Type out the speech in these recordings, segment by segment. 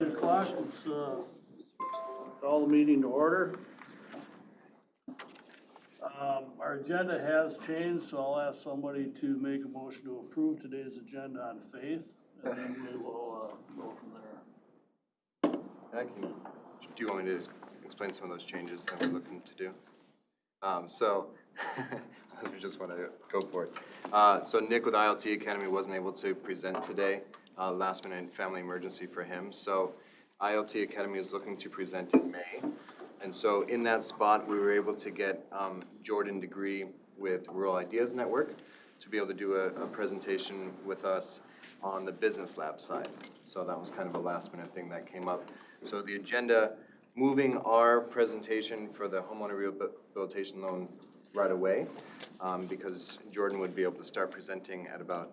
O'clock, let's call the meeting to order. Our agenda has changed, so I'll ask somebody to make a motion to approve today's agenda on faith, and then we will go from there. Do you want me to explain some of those changes that we're looking to do? We just want to go for it. So Nick with ILT Academy wasn't able to present today, last minute family emergency for him. So ILT Academy is looking to present in May. And so in that spot, we were able to get Jordan Degree with Rural Ideas Network to be able to do a presentation with us on the business lab side. So that was kind of a last minute thing that came up. So the agenda, moving our presentation for the homeowner rehabilitation loan right away, because Jordan would be able to start presenting at about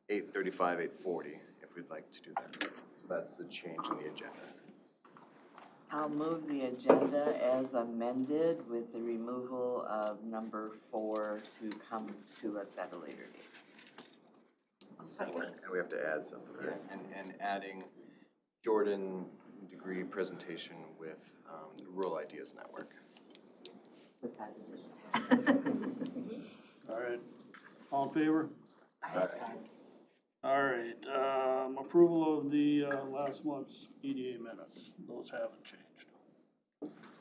8:35, 8:40, if we'd like to do that. So that's the change in the agenda. I'll move the agenda as amended with the removal of number 4 to come to us at a later date. And we have to add something, right? Yeah, and adding Jordan Degree presentation with the Rural Ideas Network. With that addition. All right, all in favor? Aye. All right, approval of the last month's EDA minutes, those haven't changed.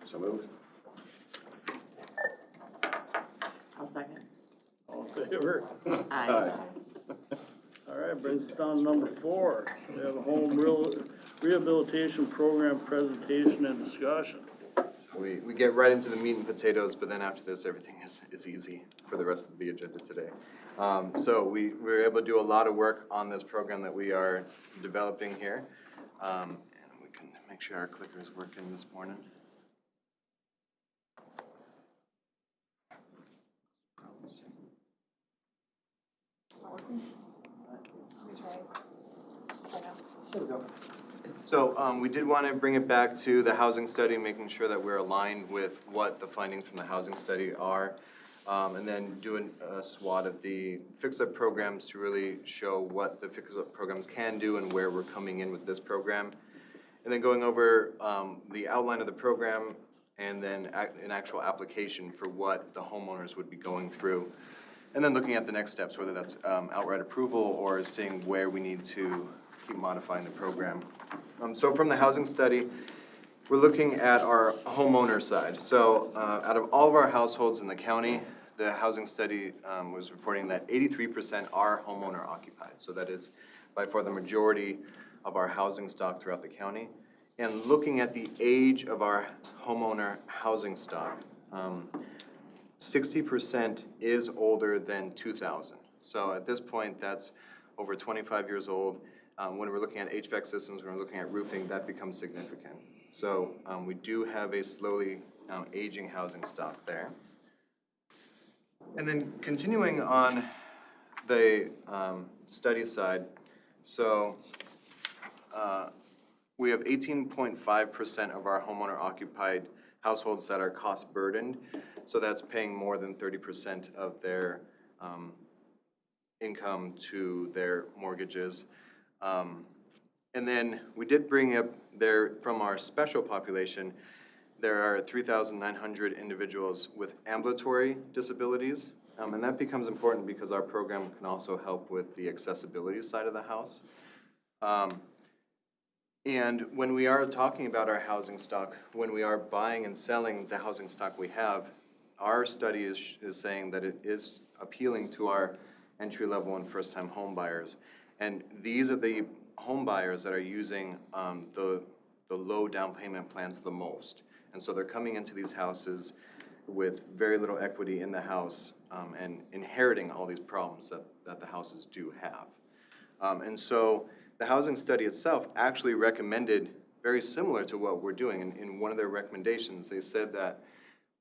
So moved. I'll second. All in favor? Aye. All right, brings us down to number 4. We have a home rehabilitation program presentation and discussion. So we get right into the meat and potatoes, but then after this, everything is easy for the rest of the agenda today. So we were able to do a lot of work on this program that we are developing here. And we can make sure our clicker is working this morning. So we did want to bring it back to the housing study, making sure that we're aligned with what the findings from the housing study are, and then doing a SWOT of the fix-up programs to really show what the fix-up programs can do and where we're coming in with this program. And then going over the outline of the program and then an actual application for what the homeowners would be going through. And then looking at the next steps, whether that's outright approval or seeing where we need to keep modifying the program. So from the housing study, we're looking at our homeowner side. So out of all of our households in the county, the housing study was reporting that 83% are homeowner occupied. So that is by far the majority of our housing stock throughout the county. And looking at the age of our homeowner housing stock, 60% is older than 2000. So at this point, that's over 25 years old. When we're looking at HVAC systems, when we're looking at roofing, that becomes significant. So we do have a slowly aging housing stock there. And then continuing on the study side, so we have 18.5% of our homeowner occupied households that are cost burdened. So that's paying more than 30% of their income to their mortgages. And then we did bring up there from our special population, there are 3,900 individuals with ambulatory disabilities. And that becomes important because our program can also help with the accessibility side of the house. And when we are talking about our housing stock, when we are buying and selling the housing stock we have, our study is saying that it is appealing to our entry-level and first-time home buyers. And these are the home buyers that are using the low down payment plans the most. And so they're coming into these houses with very little equity in the house and inheriting all these problems that the houses do have. And so the housing study itself actually recommended very similar to what we're doing. In one of their recommendations, they said that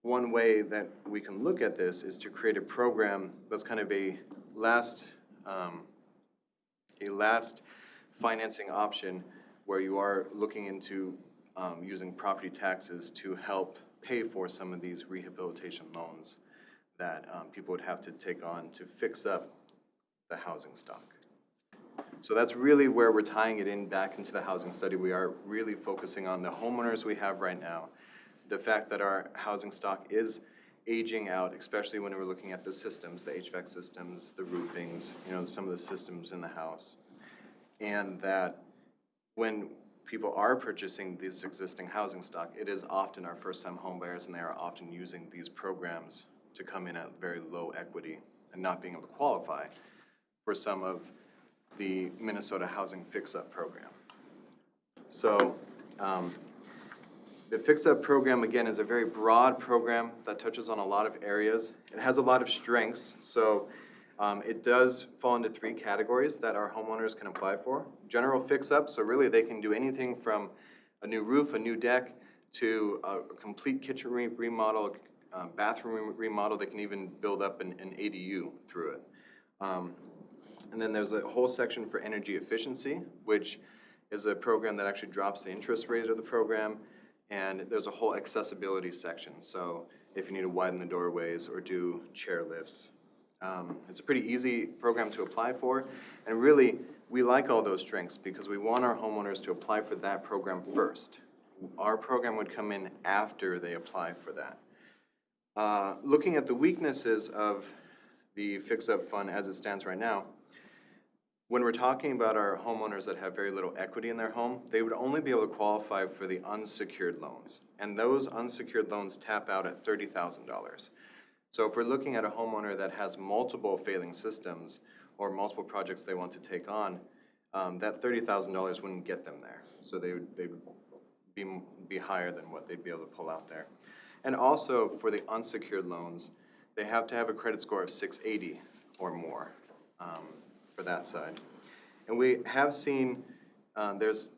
one way that we can look at this is to create a program that's kind of a last financing option where you are looking into using property taxes to help pay for some of these rehabilitation loans that people would have to take on to fix up the housing stock. So that's really where we're tying it in back into the housing study. We are really focusing on the homeowners we have right now. The fact that our housing stock is aging out, especially when we're looking at the systems, the HVAC systems, the roofings, some of the systems in the house. And that when people are purchasing this existing housing stock, it is often our first-time home buyers, and they are often using these programs to come in at very low equity and not being able to qualify for some of the Minnesota Housing Fix-Up Program. So the Fix-Up Program, again, is a very broad program that touches on a lot of areas. It has a lot of strengths, so it does fall into 3 categories that our homeowners can apply for. General fix-up, so really they can do anything from a new roof, a new deck, to a complete kitchen remodel, bathroom remodel. They can even build up an ADU through it. And then there's a whole section for energy efficiency, which is a program that actually drops the interest rate of the program. And there's a whole accessibility section. So if you need to widen the doorways or do chair lifts. It's a pretty easy program to apply for. And really, we like all those strengths because we want our homeowners to apply for that program first. Our program would come in after they apply for that. Looking at the weaknesses of the Fix-Up Fund as it stands right now, when we're talking about our homeowners that have very little equity in their home, they would only be able to qualify for the unsecured loans. And those unsecured loans tap out at $30,000. So if we're looking at a homeowner that has multiple failing systems or multiple projects they want to take on, that $30,000 wouldn't get them there. So they would be higher than what they'd be able to pull out there. And also for the unsecured loans, they have to have a credit score of 680 or more for that side. And we have seen, as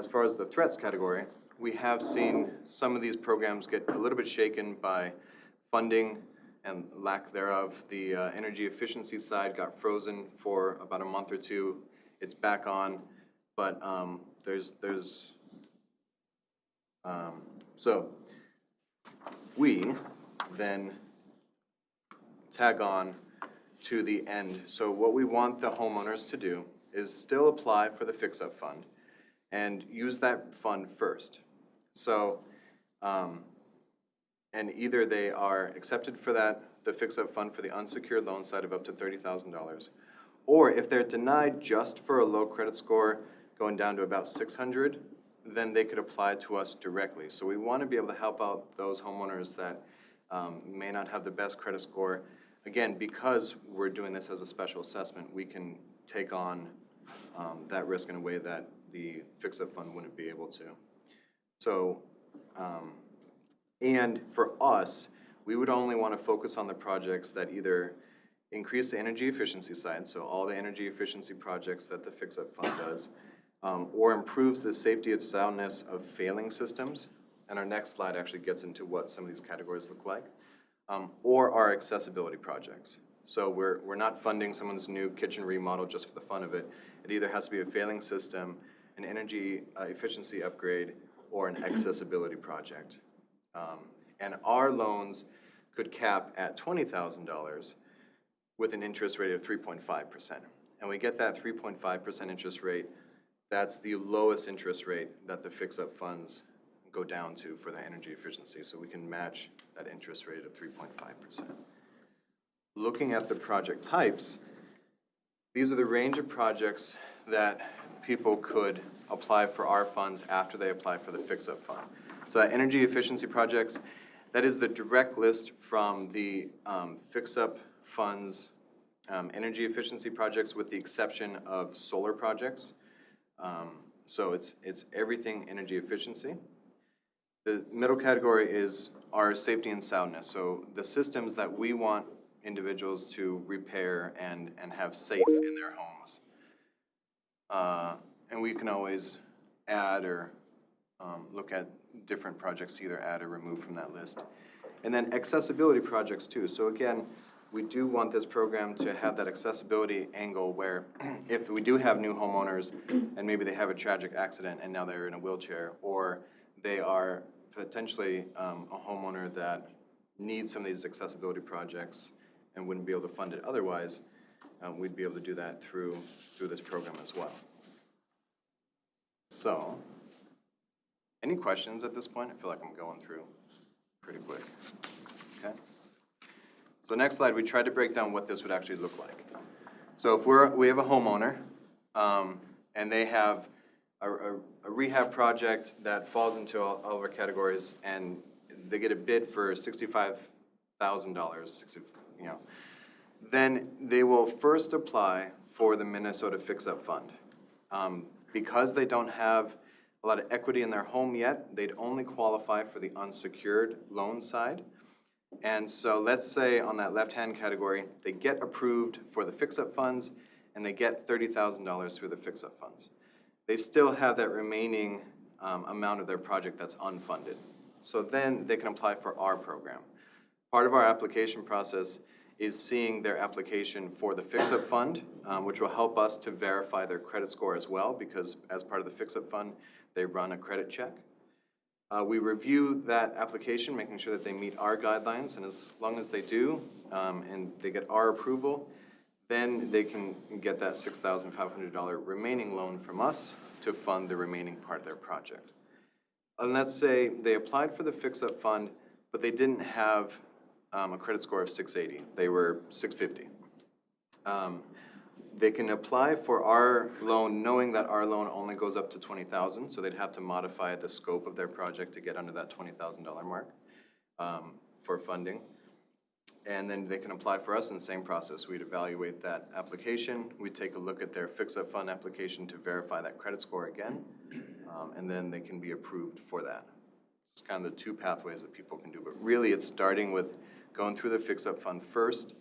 far as the threats category, we have seen some of these programs get a little bit shaken by funding and lack thereof. The energy efficiency side got frozen for about a month or 2. It's back on, but so we then tag on to the end. So what we want the homeowners to do is still apply for the Fix-Up Fund and use that fund first. So, and either they are accepted for the Fix-Up Fund for the unsecured loan side of up to $30,000, or if they're denied just for a low credit score going down to about 600, then they could apply to us directly. So we want to be able to help out those homeowners that may not have the best credit score. Again, because we're doing this as a special assessment, we can take on that risk in a way that the Fix-Up Fund wouldn't be able to. So, and for us, we would only want to focus on the projects that either increase the energy efficiency side, so all the energy efficiency projects that the Fix-Up Fund does, or improves the safety of soundness of failing systems. And our next slide actually gets into what some of these categories look like. Or our accessibility projects. So we're not funding someone's new kitchen remodel just for the fun of it. It either has to be a failing system, an energy efficiency upgrade, or an accessibility project. And our loans could cap at $20,000 with an interest rate of 3.5%. And we get that 3.5% interest rate. That's the lowest interest rate that the Fix-Up funds go down to for the energy efficiency, so we can match that interest rate of 3.5%. Looking at the project types, these are the range of projects that people could apply for our funds after they apply for the Fix-Up Fund. So that energy efficiency projects, that is the direct list from the Fix-Up Fund's energy efficiency projects, with the exception of solar projects. So it's everything energy efficiency. The middle category is our safety and soundness. So the systems that we want individuals to repair and have safe in their homes. And we can always add or look at different projects to either add or remove from that list. And then accessibility projects too. So again, we do want this program to have that accessibility angle where if we do have new homeowners and maybe they have a tragic accident and now they're in a wheelchair, or they are potentially a homeowner that needs some of these accessibility projects and wouldn't be able to fund it otherwise, we'd be able to do that through this program as well. So, any questions at this point? I feel like I'm going through pretty quick. Okay. So next slide, we tried to break down what this would actually look like. So if we have a homeowner, and they have a rehab project that falls into all of our categories, and they get a bid for $65,000, then they will first apply for the Minnesota Fix-Up Fund. Because they don't have a lot of equity in their home yet, they'd only qualify for the unsecured loan side. And so let's say on that left-hand category, they get approved for the fix-up funds and they get $30,000 through the fix-up funds. They still have that remaining amount of their project that's unfunded. So then they can apply for our program. Part of our application process is seeing their application for the fix-up fund, which will help us to verify their credit score as well, because as part of the fix-up fund, they run a credit check. We review that application, making sure that they meet our guidelines, and as long as they do, and they get our approval, then they can get that $6,500 remaining loan from us to fund the remaining part of their project. And let's say they applied for the fix-up fund, but they didn't have a credit score of 680. They were 650. They can apply for our loan knowing that our loan only goes up to $20,000, so they'd have to modify the scope of their project to get under that $20,000 mark for funding. And then they can apply for us in the same process. We'd evaluate that application. We'd take a look at their fix-up fund application to verify that credit score again, and then they can be approved for that. It's kind of the two pathways that people can do, but really it's starting with going through the fix-up fund first,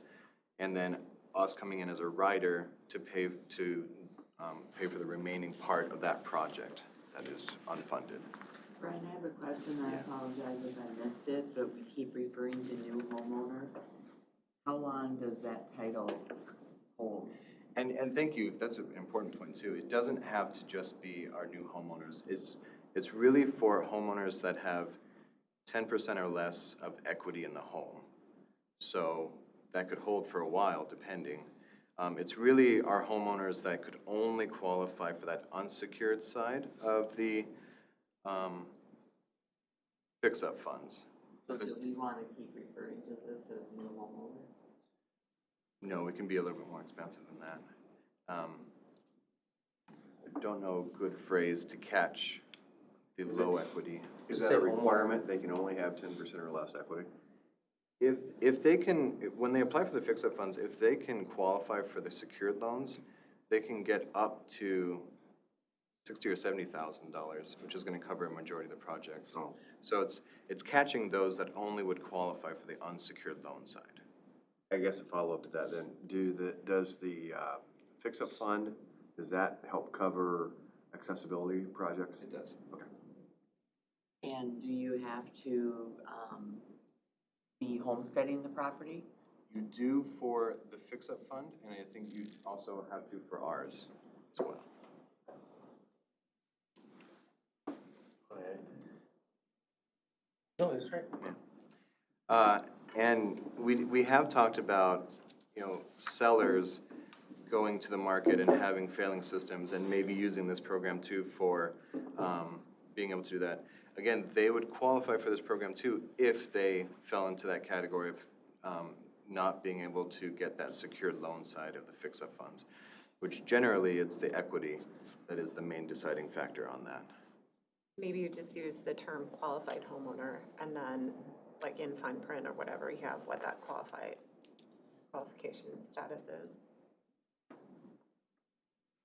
and then us coming in as a rider to pay for the remaining part of that project that is unfunded. Brian, I have a question. I apologize if I missed it, but we keep referring to new homeowner. How long does that title hold? And thank you, that's an important point too. It doesn't have to just be our new homeowners. It's really for homeowners that have 10% or less of equity in the home. So that could hold for a while, depending. It's really our homeowners that could only qualify for that unsecured side of the fix-up funds. So do we want to keep referring to this as new homeowner? No, it can be a little bit more expensive than that. I don't know a good phrase to catch the low equity. Is that a requirement? They can only have 10% or less equity? If they can, when they apply for the fix-up funds, if they can qualify for the secured loans, they can get up to $60,000 or $70,000, which is going to cover a majority of the projects. Oh. So it's catching those that only would qualify for the unsecured loan side. I guess a follow-up to that then, does the fix-up fund, does that help cover accessibility projects? It does. Okay. And do you have to be homesteading the property? You do for the fix-up fund, and I think you also have to for ours as well. No, that's right. And we have talked about, sellers going to the market and having failing systems and maybe using this program too for being able to do that. Again, they would qualify for this program too if they fell into that category of not being able to get that secured loan side of the fix-up funds, which generally it's the equity that is the main deciding factor on that. Maybe you just use the term qualified homeowner, and then like in fine print or whatever, you have what that qualification status is.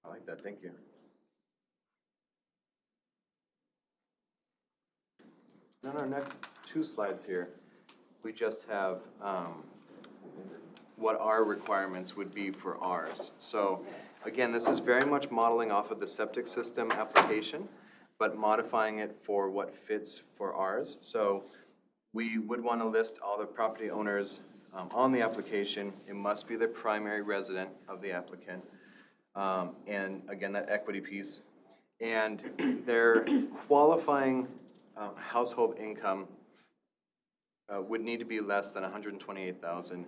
I like that, thank you. On our next two slides here, we just have what our requirements would be for ours. So again, this is very much modeling off of the septic system application, but modifying it for what fits for ours. So we would want to list all the property owners on the application. It must be the primary resident of the applicant. And again, that equity piece. And their qualifying household income would need to be less than $128,000.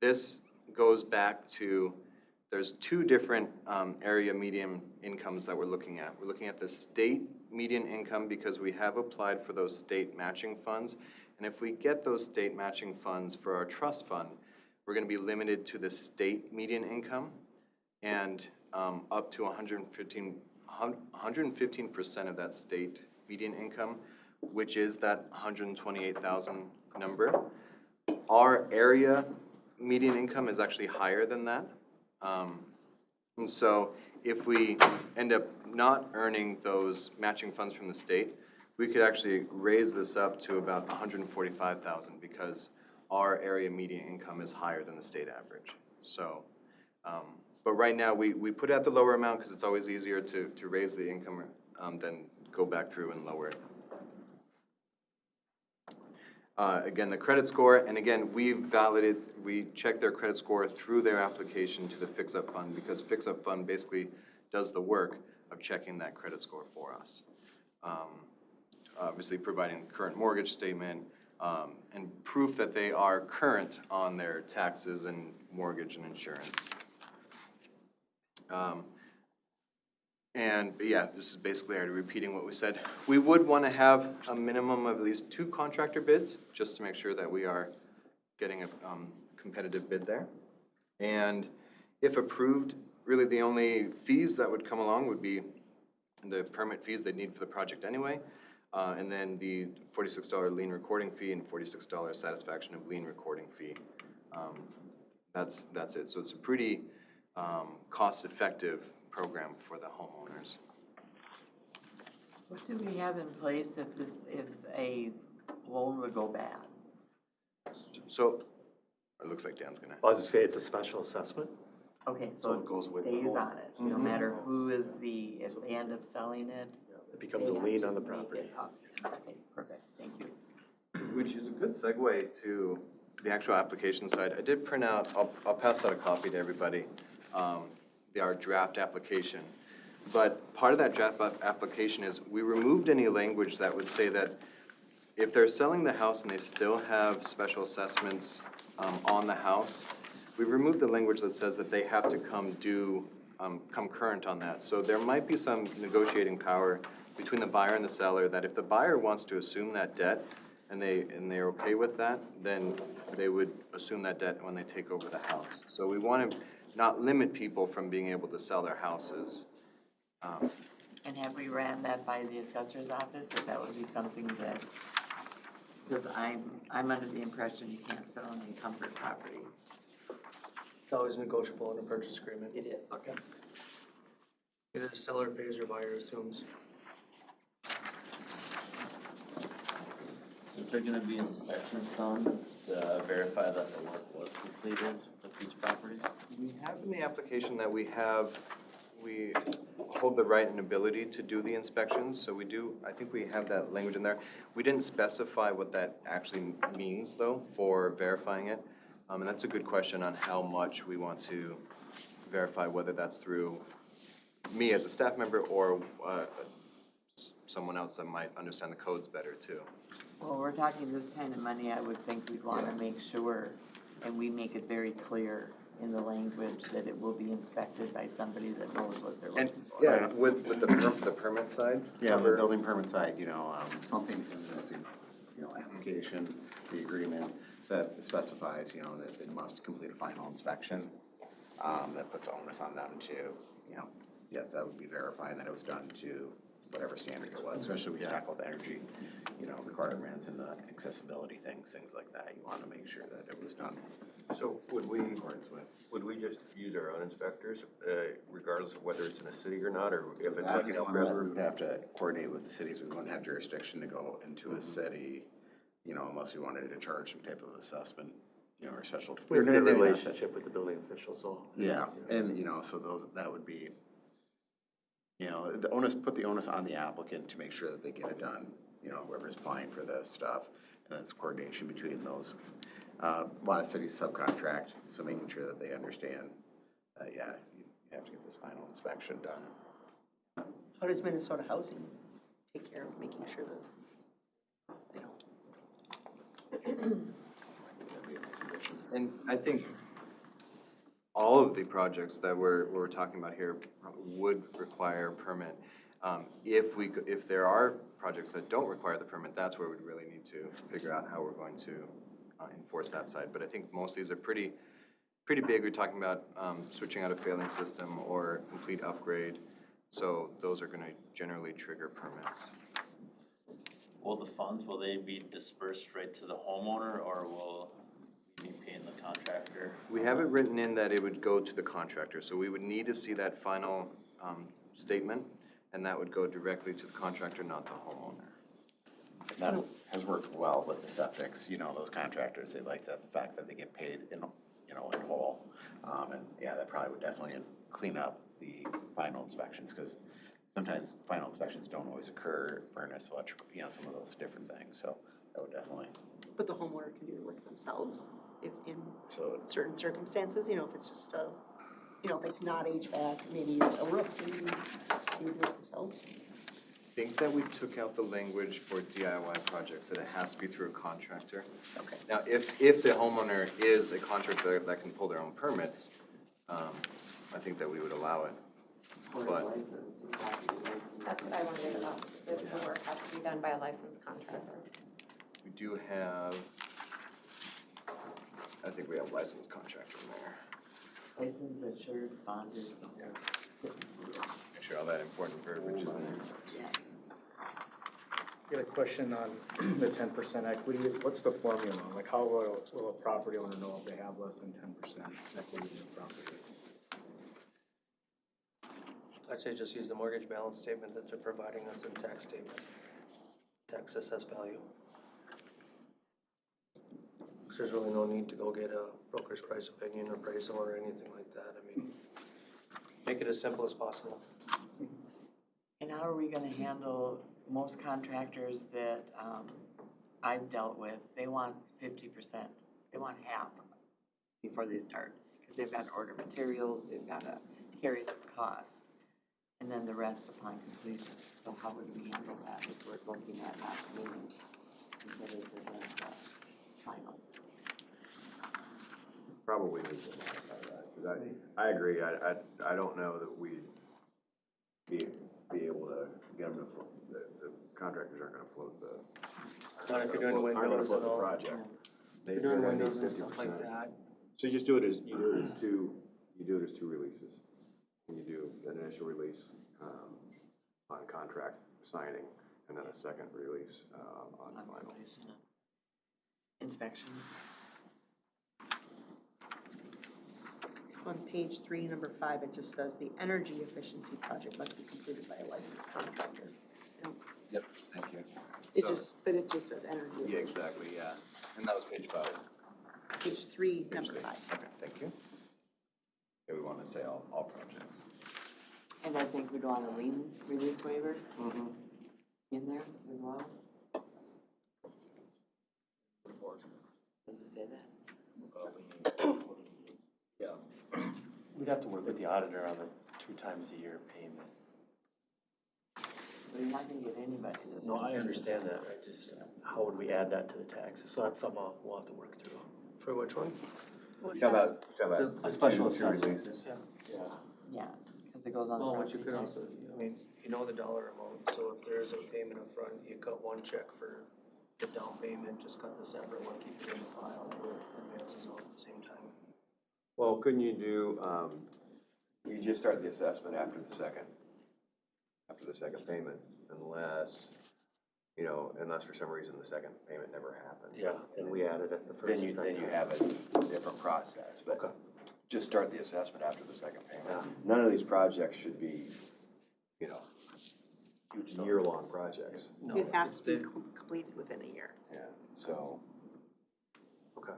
This goes back to there's two different area median incomes that we're looking at. We're looking at the state median income because we have applied for those state matching funds. And if we get those state matching funds for our trust fund, we're gonna be limited to the state median income and up to 115% of that state median income, which is that 128,000 number. Our area median income is actually higher than that. And so if we end up not earning those matching funds from the state, we could actually raise this up to about 145,000 because our area median income is higher than the state average. So, but right now we put it at the lower amount because it's always easier to raise the income than go back through and lower it. Again, the credit score, and again, we check their credit score through their application to the Fix-Up Fund because Fix-Up Fund basically does the work of checking that credit score for us. Obviously providing current mortgage statement and proof that they are current on their taxes and mortgage and insurance. And yeah, this is basically already repeating what we said. We would want to have a minimum of at least 2 contractor bids, just to make sure that we are getting a competitive bid there. And if approved, really the only fees that would come along would be the permit fees they need for the project anyway, and then the $46 lien recording fee and $46 satisfaction of lien recording fee. That's it. So it's a pretty cost-effective program for the homeowners. What do we have in place if a loan would go bad? So it looks like Dan's gonna. I was just saying it's a special assessment. Okay, So so it goes it with the stays loan. on it, no matter who is if they end up selling it. It becomes a they have lien to on the make property. it up. Okay, perfect, thank you. Which is a good segue to the actual application side. I did print out, I'll pass out a copy to everybody, our draft application. But part of that draft application is we removed any language that would say that if they're selling the house and they still have special assessments on the house, we removed the language that says that they have to come current on that. So there might be some negotiating power between the buyer and the seller that if the buyer wants to assume that debt and they're okay with that, then they would assume that debt when they take over the house. So we want to not limit people from being able to sell their houses. And have we ran that by the assessor's office, if that would be something that, because I'm under the impression you can't sell an encumbered property. It's always negotiable in a purchase agreement. It is. Okay. Either the seller pays or buyer assumes. Is there gonna be inspections done to verify that the work was completed with these properties? We have in the application that we hold the right and ability to do the inspections, so I think we have that language in there. We didn't specify what that actually means, though, for verifying it. And that's a good question on how much we want to verify, whether that's through me as a staff member or someone else that might understand the codes better, too. Well, we're talking this kind of money, I would think we'd want to make sure, and we make it very clear in the language that it will be inspected by somebody that knows what they're And, looking for. yeah, with the permit side? Yeah, on the building permit side, something in this, application, the agreement that specifies, that they must complete a final inspection. That puts onus on them to, yes, that would be verifying that it was done to whatever standard it was, especially when you tackle the energy, requirements and the accessibility things like that. You want to make sure that it was done So would we, in accordance with. would we just use our own inspectors, regardless of whether it's in a city or not, or if it's That like is an Elk one that we River? would have to coordinate with the cities. We wouldn't have jurisdiction to go into a city, unless we wanted to charge some type of assessment, or special. We have a good maybe not relationship with the building officials, so. Yeah, and, so that would be, put the onus on the applicant to make sure that they get it done, whoever's applying for this stuff. And it's coordination between those. A lot of cities subcontract, so making sure that they understand, you have to get this final inspection done. How does Minnesota Housing take care of making sure that they don't? And I think all of the projects that we're talking about here would require a permit. If there are projects that don't require the permit, that's where we'd really need to figure out how we're going to enforce that side. But I think most of these are pretty big. We're talking about switching out a failing system or complete upgrade. So those are gonna generally trigger permits. Will the funds, will they be dispersed right to the homeowner, or will we be paying the contractor? We have it written in that it would go to the contractor, so we would need to see that final statement, and that would go directly to the contractor, not the homeowner. That has worked well with the septics, you know, those contractors, they like the fact that they get paid in, you know, in whole. And yeah, that probably would definitely clean up the final inspections, because sometimes final inspections don't always occur, furnace, electrical, you know, some of those different things, so that would definitely. But the homeowner can do the work themselves if in So certain circumstances, you know, if it's just a, you know, if it's not HVAC, maybe it's a roof, maybe they do it themselves. I think that we took out the language for DIY projects, that it has to be through a contractor. Okay. Now, if the homeowner is a contractor that can pull their own permits, I think that we would allow it. Or a But- license, we have to be licensed. That's what I wondered about, if the work has to be done by a licensed contractor. We do have, I think we have licensed contractor in there. Licensed, assured, bonded. Make sure all that important verbiage is in there. Got a question on the 10% equity. What's the formula? Like, how will a property owner know if they have less than 10% equity in their property? I'd say just use the mortgage balance statement that they're providing us in tax statement, tax assessed value. There's really no need to go get a broker's price opinion appraisal or anything like that. I mean, make it as simple as possible. And how are we gonna handle most contractors that, I've dealt with, they want 50%, they want half before they start. Cause they've got to order materials, they've gotta carry some costs, and then the rest upon completion. So how would we handle that if we're looking at not paying until they present the final? Probably need to modify that, 'cause I agree, I don't know that we'd be able to get them to float, the contractors aren't gonna float the. Not if you're doing aren't gonna windows float and the all. project. You're doing windows and stuff like that. So you just do it as, you do it as two releases. You do an initial release, on contract signing, and then a second release, on final. Completion of inspection. On page 3, number 5, it just says the energy efficiency project must be completed by a licensed contractor. yep, thank you. It So- but it just says energy Yeah, efficiency. exactly, yeah. And that was page 5. Page 3, number 5. Okay, thank you. Yeah, we want to say all projects. And I think we'd want a lien release waiver in there as well. Does it say that? We'd have to work with the auditor on the 2 times a year payment. But you're not gonna get anybody this. No, I understand that, I just, how would we add that to the taxes? So that's something we'll have to work through. For which one? How about A special two assessment. releases? Yeah. Yeah, cause it goes on the Well, what you property could tax. also, I mean, you know the dollar amount, so if there's a payment up front, you cut one check for the down payment, just cut the separate one, keep it in the file, for advances all at the same time. Well, couldn't you do, you just start the assessment after the second payment, unless, unless for some reason the second payment never happened. Yeah, and we added it the first. Then you have a different process, but Okay. just start the assessment after the second payment. Yeah. None of these projects should be, year-long projects. No, It has to be it's completed within a year. Yeah, so. okay.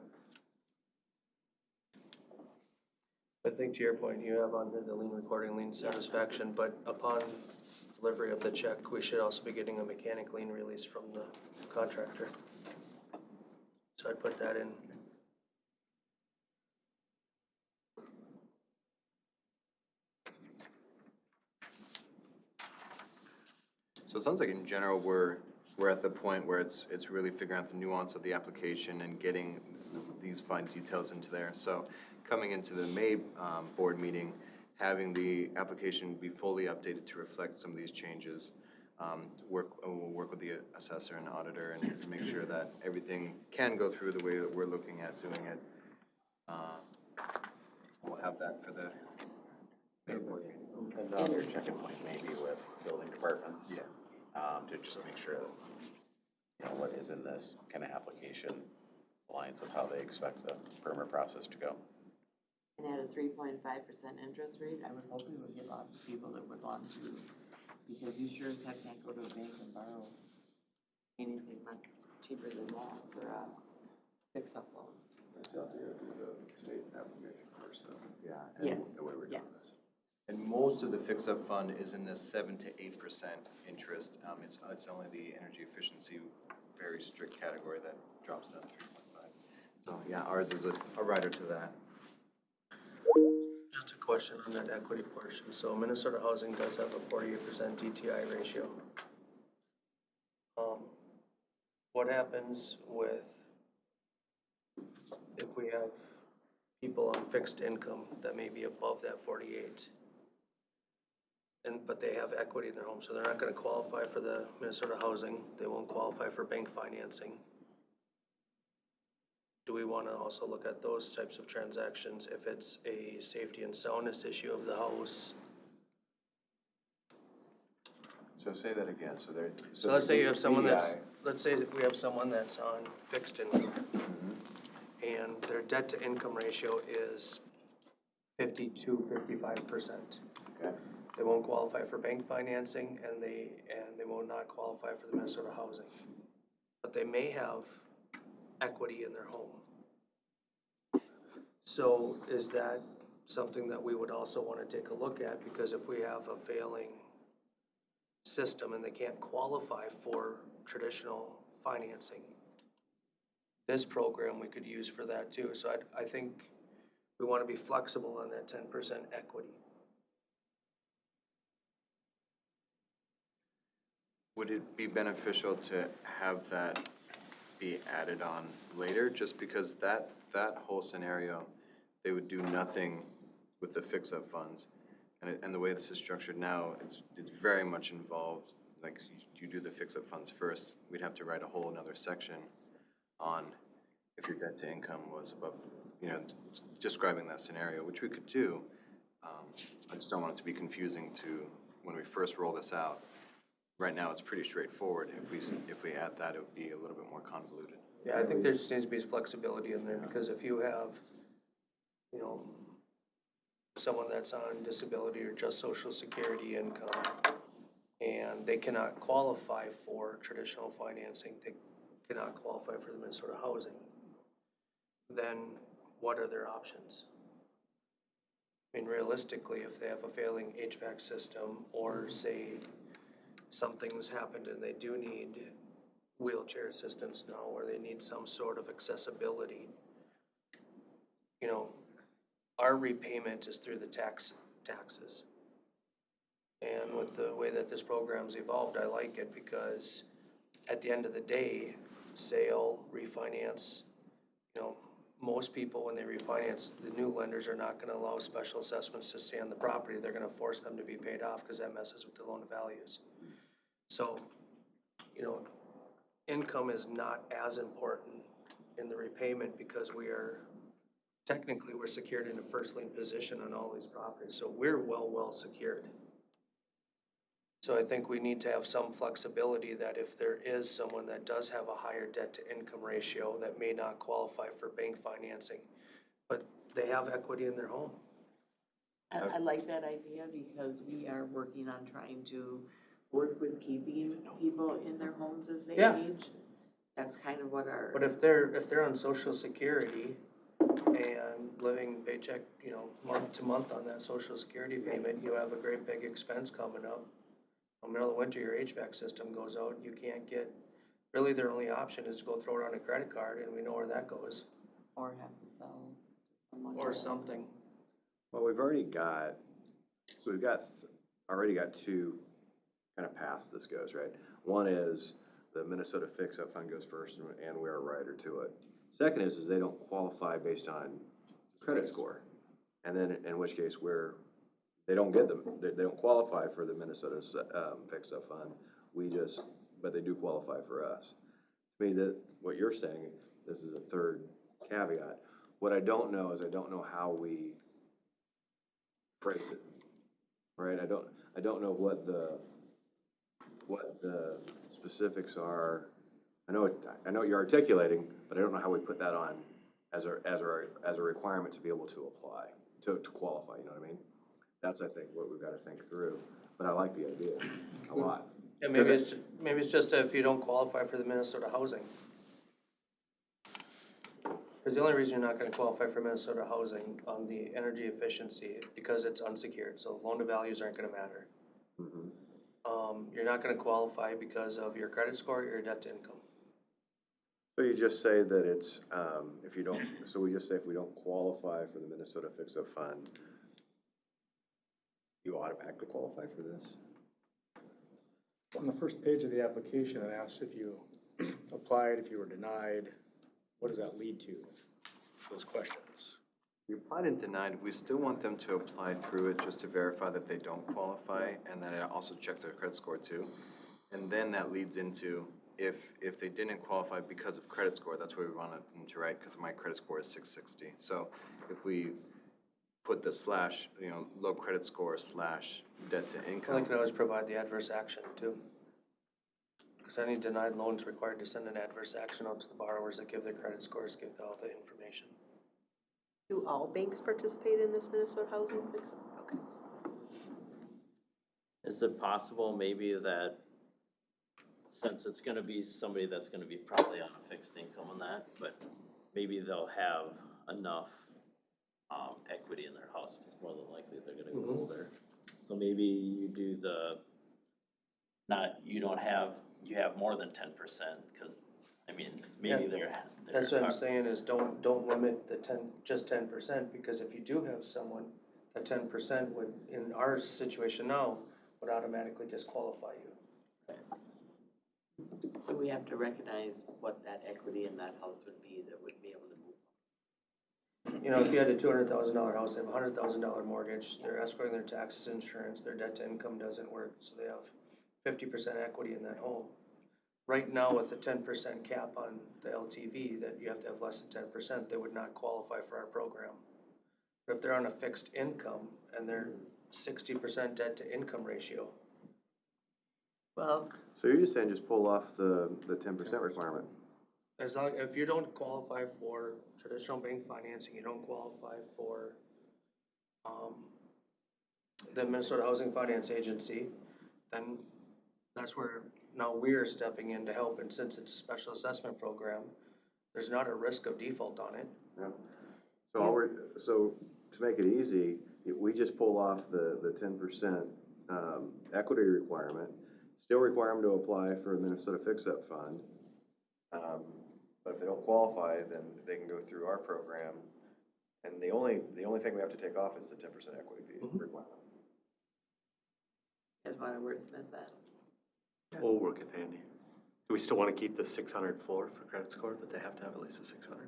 I think to your point, you have on the lien recording, lien satisfaction, but upon delivery of the check, we should also be getting a mechanic lien release from the contractor. So I'd put that in. So it sounds like in general, we're at the point where it's really figuring out the nuance of the application and getting these fine details into there. So coming into the May board meeting, having the application be fully updated to reflect some of these changes. We'll work with the assessor and auditor and make sure that everything can go through the way that we're looking at doing it. We'll have that for the May board meeting. Another checking point maybe with building departments. Yeah. To just make sure that, you know, what is in this kind of application aligns with how they expect the permit process to go. And at a 3.5% interest rate, I would hope we would get lots of people that would want to, because you sure as heck can't go to a bank and borrow anything much cheaper than that for a fix-up loan. That's out there, do the state application first, so. Yeah. Yes, The way we're yeah. doing this. And most of the fix-up fund is in this 7 to 8% interest. It's only the energy efficiency, very strict category that drops down to 3.5. So yeah, ours is a rider to that. Just a question on that equity portion. So Minnesota Housing does have a 48% DTI ratio. What happens with if we have people on fixed income that may be above that 48? But they have equity in their home, so they're not gonna qualify for the Minnesota Housing, they won't qualify for bank financing. Do we wanna also look at those types of transactions if it's a safety and soundness issue of the house? So say that again, so there. So let's say you have someone that's, DEI let's say that we have someone that's on fixed income, and their debt to income ratio is 55%. Okay. They won't qualify for bank financing, and they will not qualify for the Minnesota Housing. But they may have equity in their home. So is that something that we would also wanna take a look at? Because if we have a failing system and they can't qualify for traditional financing, this program we could use for that too. So I think we wanna be flexible on that 10% equity. Would it be beneficial to have that be added on later? Just because that whole scenario, they would do nothing with the fix-up funds. And the way this is structured now, it's very much involved, like you do the fix-up funds first, we'd have to write a whole another section on if your debt to income was above, you know, describing that scenario, which we could do. I just don't want it to be confusing to when we first roll this out. Right now, it's pretty straightforward. If we add that, it would be a little bit more convoluted. Yeah, I think there just needs to be flexibility in there, because if you have, you know, someone that's on disability or just Social Security income, and they cannot qualify for traditional financing, they cannot qualify for the Minnesota Housing, then what are their options? I mean, realistically, if they have a failing HVAC system, or say something's happened and they do need wheelchair assistance now, or they need some sort of accessibility, you know, our repayment is through the taxes. And with the way that this program's evolved, I like it, because at the end of the day, sale, refinance, you know, most people, when they refinance, the new lenders are not gonna allow special assessments to stay on the property. They're gonna force them to be paid off, because that messes with the loan values. So, you know, income is not as important in the repayment, because technically we're secured in a first lien position on all these properties, so we're well secured. So I think we need to have some flexibility that if there is someone that does have a higher debt to income ratio that may not qualify for bank financing, but they have equity in their home. I like that idea, because we are working on trying to work with keeping people in their homes as they Yeah. age. That's kind of what our. But if they're on Social Security and living paycheck, you know, month to month on that Social Security payment, you have a great big expense coming up. In the middle of the winter, your HVAC system goes out, you can't get, really their only option is to go throw it on a credit card, and we know where that goes, Or have to sell to someone. or something. Well, we've already got, so we've already got two kind of paths this goes, right? One is the Minnesota Fix-Up Fund goes first, and we're a rider to it. Second is they don't qualify based on credit score. And then, in which case, they don't get them, they don't qualify for the Minnesota, fix-up fund. But they do qualify for us. To me, that, what you're saying, this is a third caveat. What I don't know is I don't know how we phrase it, right? I don't know what the specifics are. I know what you're articulating, but I don't know how we put that on as a requirement to be able to apply, to qualify, you know what I mean? That's, I think, what we've got to think through, but I like the idea a lot. Yeah, maybe it's just if you don't qualify for the Minnesota housing. Because the only reason you're not gonna qualify for Minnesota housing on the energy efficiency, because it's unsecured, so loan to values aren't gonna matter. You're not gonna qualify because of your credit score or your debt to income. So you just say that it's, we just say if we don't qualify for the Minnesota Fix-Up Fund, you automatically qualify for this? On the first page of the application, it asks if you applied, if you were denied. What does that lead to, those questions? We applied and denied, we still want them to apply through it just to verify that they don't qualify, and then it also checks their credit score too. And then that leads into, if they didn't qualify because of credit score, that's what we wanted them to write, because my credit score is 660. So if we put the slash, low credit score / debt to income. Well, they could always provide the adverse action too. Because any denied loan is required to send an adverse action out to the borrowers that give their credit scores, give all the information. Do all banks participate in this Minnesota housing fix-up? Okay. Is it possible maybe that, since it's gonna be somebody that's gonna be probably on a fixed income on that, but maybe they'll have enough equity in their house, it's more than likely they're gonna go older. So maybe you do you have more than 10%, because, I mean, maybe they're. That's what I'm saying is don't limit the just 10%, because if you do have someone, that 10% would, in our situation now, would automatically disqualify you. So we have to recognize what that equity in that house would be that would be able to move. If you had a $200,000 house, they have a $100,000 mortgage, they're escrowing their taxes, insurance, their debt to income doesn't work, so they have 50% equity in that home. Right now, with the 10% cap on the LTV, that you have to have less than 10%, they would not qualify for our program. But if they're on a fixed income and they're 60% debt to income ratio. Well, So you're just saying just pull off the 10% requirement? If you don't qualify for traditional bank financing, you don't qualify for the Minnesota Housing Finance Agency, then that's where now we're stepping in to help. And since it's a special assessment program, there's not a risk of default on it. Yeah. So to make it easy, we just pull off the 10% equity requirement, still require them to apply for a Minnesota Fix-Up Fund. But if they don't qualify, then they can go through our program. And the only thing we have to take off is the 10% equity fee requirement. you guys want to wordsmith that? We'll work with Andy. Do we still want to keep the 600 floor for credit score, that they have to have at least a 600?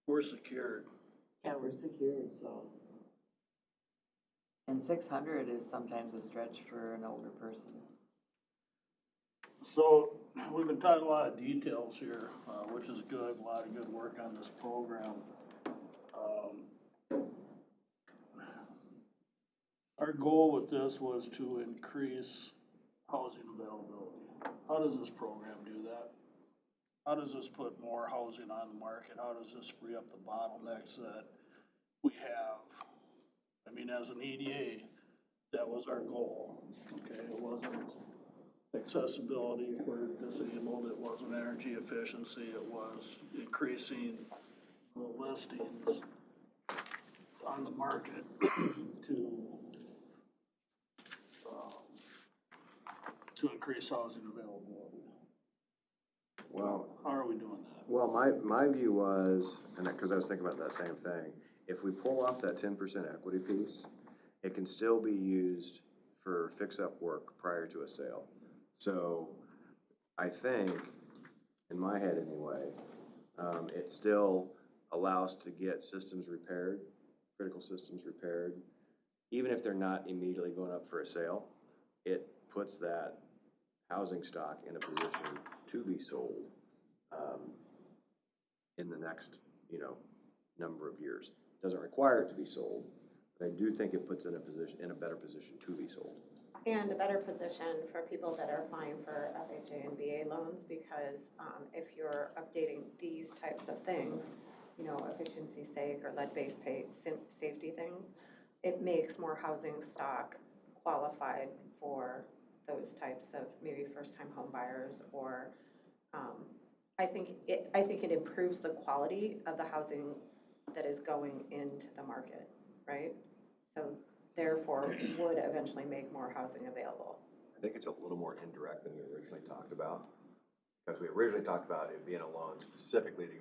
We're secured. Yeah, we're secured, so. And 600 is sometimes a stretch for an older person. So, we've been talking a lot of details here, which is good, a lot of good work on this program. Our goal with this was to increase housing availability. How does this program do that? How does this put more housing on the market? How does this free up the bottlenecks that we have? I mean, as an EDA, that was our goal, okay? It wasn't accessibility for disabled, it wasn't energy efficiency, it was increasing the listings on the market to increase housing availability. Well, How are we doing that? well, my view was, and because I was thinking about that same thing, if we pull off that 10% equity piece, it can still be used for fix-up work prior to a sale. So I think, in my head anyway, it still allows to get systems repaired, critical systems repaired, even if they're not immediately going up for a sale. It puts that housing stock in a position to be sold in the next, number of years. Doesn't require it to be sold, but I do think it puts it in a better position to be sold. And a better position for people that are applying for FHA and VA loans, because if you're updating these types of things, efficiency's sake or lead-based safety things, it makes more housing stock qualified for those types of maybe first-time home buyers, or I think it improves the quality of the housing that is going into the market, right? So therefore would eventually make more housing available. I think it's a little more indirect than we originally talked about, because we originally talked about it being a loan specifically to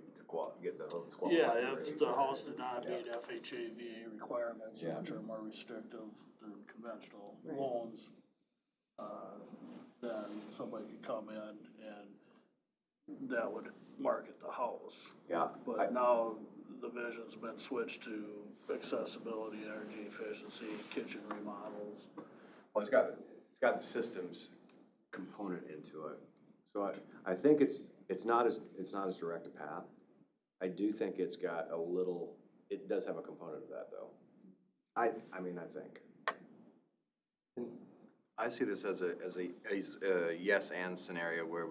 get the homes qualified. Yeah, if the house did not meet FHA, VA requirements, which are more restrictive than conventional loans, then somebody could come in and that would market the house. Yeah. But now the vision's been switched to accessibility, energy efficiency, kitchen remodels. Well, it's got the systems component into it. So I think it's not as direct a path. I do think it does have a component of that though. I think. I see this as a yes and scenario where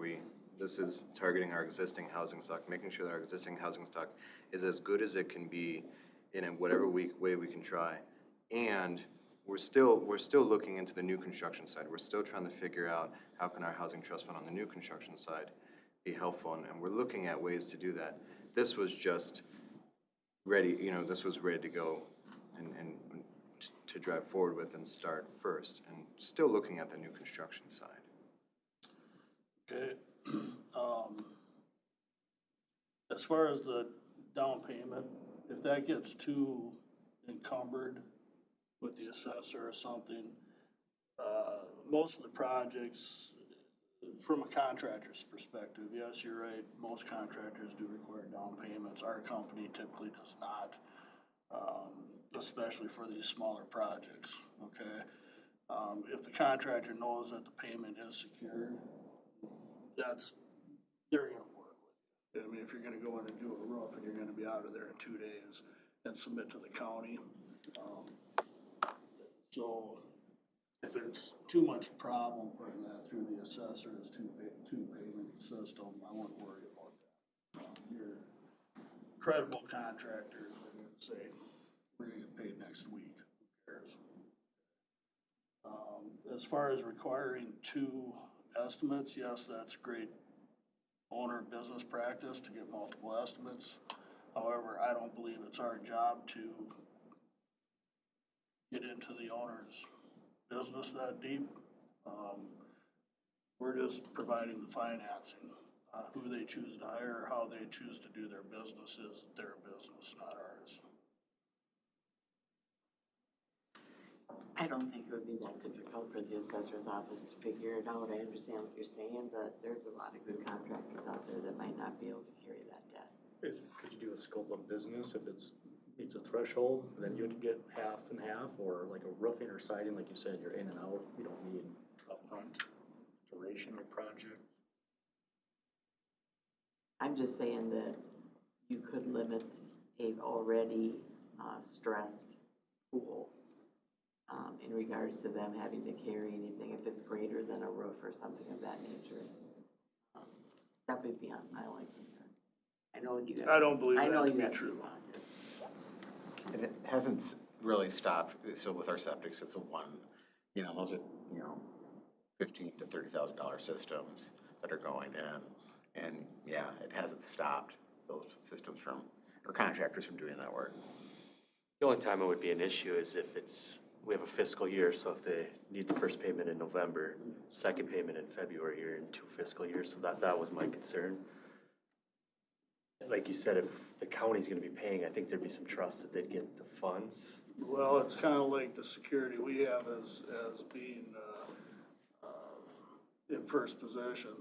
this is targeting our existing housing stock, making sure that our existing housing stock is as good as it can be in whatever way we can try. And we're still looking into the new construction side. We're still trying to figure out how can our housing trust fund on the new construction side be helpful, and we're looking at ways to do that. This was just ready, this was ready to go and to drive forward with and start first, and still looking at the new construction side. Okay. As far as the down payment, if that gets too encumbered with the assessor or something, most of the projects, from a contractor's perspective, yes, you're right, most contractors do require down payments. Our company typically does not, especially for these smaller projects, okay? If the contractor knows that the payment is secured, they're gonna work with you. I mean, if you're gonna go in and do a roof and you're gonna be out of there in 2 days and submit to the county. So if it's too much problem putting that through the assessor's two payment system, I wouldn't worry about that. Your credible contractors are gonna say, we're gonna get paid next week, who cares? As far as requiring 2 estimates, yes, that's great owner business practice to get multiple estimates. However, I don't believe it's our job to get into the owner's business that deep. We're just providing the financing. Who they choose to hire, how they choose to do their business is their business, not ours. I don't think it would be that difficult for the assessor's office to figure it out. I understand what you're saying, but there's a lot of good contractors out there that might not be able to carry that debt. Could you do a scope of business if it's meets a threshold, then you'd get half and half, or like a roofing or siding, like you said, you're in and out, you don't need upfront duration of project? I'm just saying that you could limit a already stressed pool in regards to them having to carry anything if it's greater than a roof or something of that nature. That would be my only concern. I know you have. I don't believe I know that to you be have true. And it hasn't really stopped, so with our septics, it's those are, $15,000 to $30,000 systems that are going in. And yeah, it hasn't stopped those systems or contractors from doing that work. The only time it would be an issue is if we have a fiscal year, so if they need the first payment in November, second payment in February, you're in 2 fiscal years, so that was my concern. Like you said, if the county's gonna be paying, I think there'd be some trust that they'd get the funds Well, it's kinda like the security we have as being, in first position.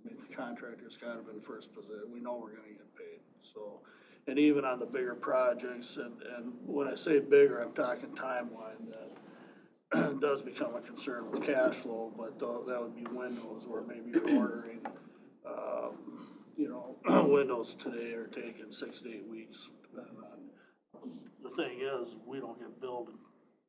I mean, the contractor's kind of in first position, we know we're gonna get paid, so. And even on the bigger projects, and when I say bigger, I'm talking timeline, that does become a concern with cash flow, but that would be windows where maybe you're ordering, you know, windows today are taking 6 to 8 weeks, depending on. The thing is, we don't get billed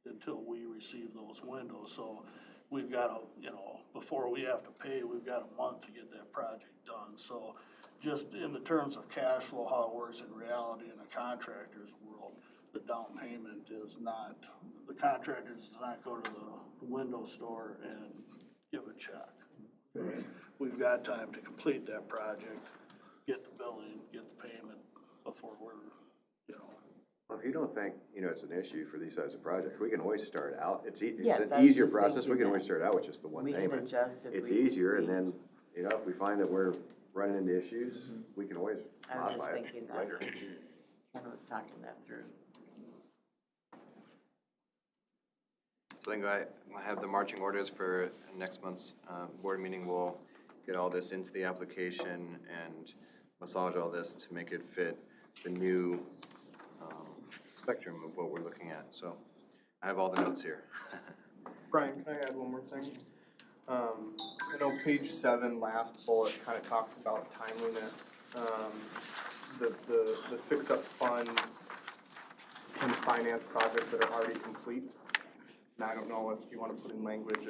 until we receive those windows, so we've got you know, before we have to pay, we've got a month to get that project done, so just in the terms of cash flow, how it works in reality in a contractor's world, the down payment is not, the contractor does not go to the window store and give a check. We've got time to complete that project, get the billing, get the payment before we're, you know. Well, if you don't think, you know, it's an issue for these types of projects, we can always start out, it's Yes, an I was easier just process, we thinking can always that. start out with just the one We can payment. adjust if It's we easier, and see. then, you know, if we find that we're running into issues, we can always I was just modify it thinking that, later. Ken was talking that through. So I think I have the marching orders for next month's board meeting. We'll get all this into the application and massage all this to make it fit the new spectrum of what we're looking at. So I have all the notes here. Brian, can I add one more thing? I know page 7, last bullet, kind of talks about timeliness. The fix-up fund can finance projects that are already complete. And I don't know if you want to put in language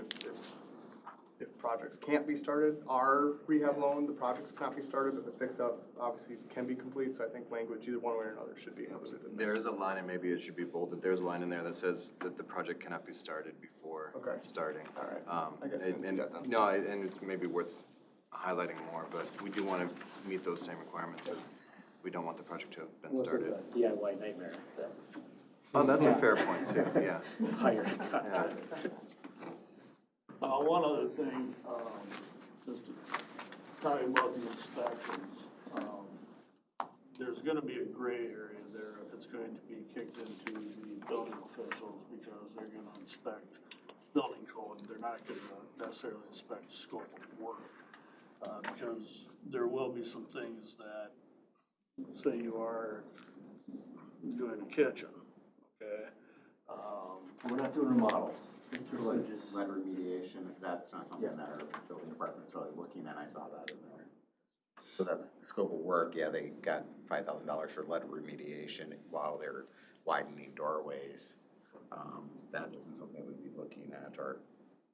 if projects can't be started, our rehab loan, the projects cannot be started, but the fix-up obviously can be complete. So I think language, either one way or another, should be included in there. There is a line, and maybe it should be bolded, there's a line in there that says that the project cannot be started before starting. All right. I guess I didn't see that then. No, and it may be worth highlighting more, but we do want to meet those same requirements. We don't want the project to have been started. DIY nightmare, Oh, that's a fair point too, yeah. higher Yeah. contract. One other thing, just to talk about the inspections, there's gonna be a gray area there if it's going to be kicked into the building officials, because they're gonna inspect building code, they're not gonna necessarily inspect the scope of work. Because there will be some things that, say you are doing a kitchen, okay? We're not doing remodels. So just lead remediation, that's not something that our building department's really looking at, I saw that in there. So that's scope of work, yeah, they got $5,000 for lead remediation while they're widening doorways. That isn't something we'd be looking at,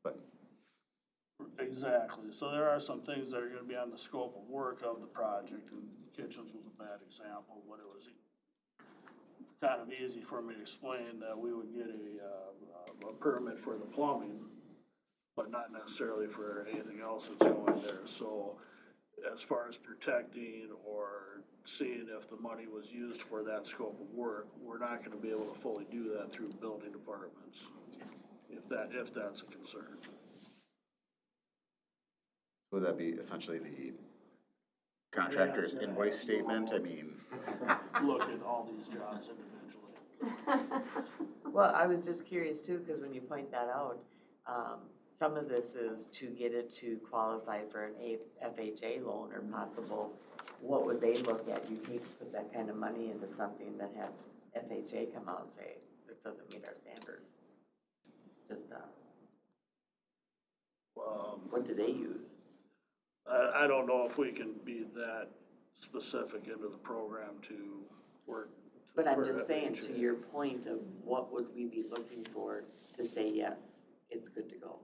but. Exactly, so there are some things that are gonna be on the scope of work of the project, and kitchens was a bad example, but it was kind of easy for me to explain that we would get a permit for the plumbing, but not necessarily for anything else that's going there, so as far as protecting or seeing if the money was used for that scope of work, we're not gonna be able to fully do that through building departments, if that's a concern. Would that be essentially the contractor's invoice statement? I mean, Look at all these jobs individually. Well, I was just curious too, because when you point that out, some of this is to get it to qualify for an FHA loan or possible, what would they look at? You'd hate to put that kind of money into something that have FHA come out and say, this doesn't meet our standards. Just, what do they use? I don't know if we can be that specific into the program to work. But I'm for just saying, to FHA. your point of what would we be looking for to say, yes, it's good to go?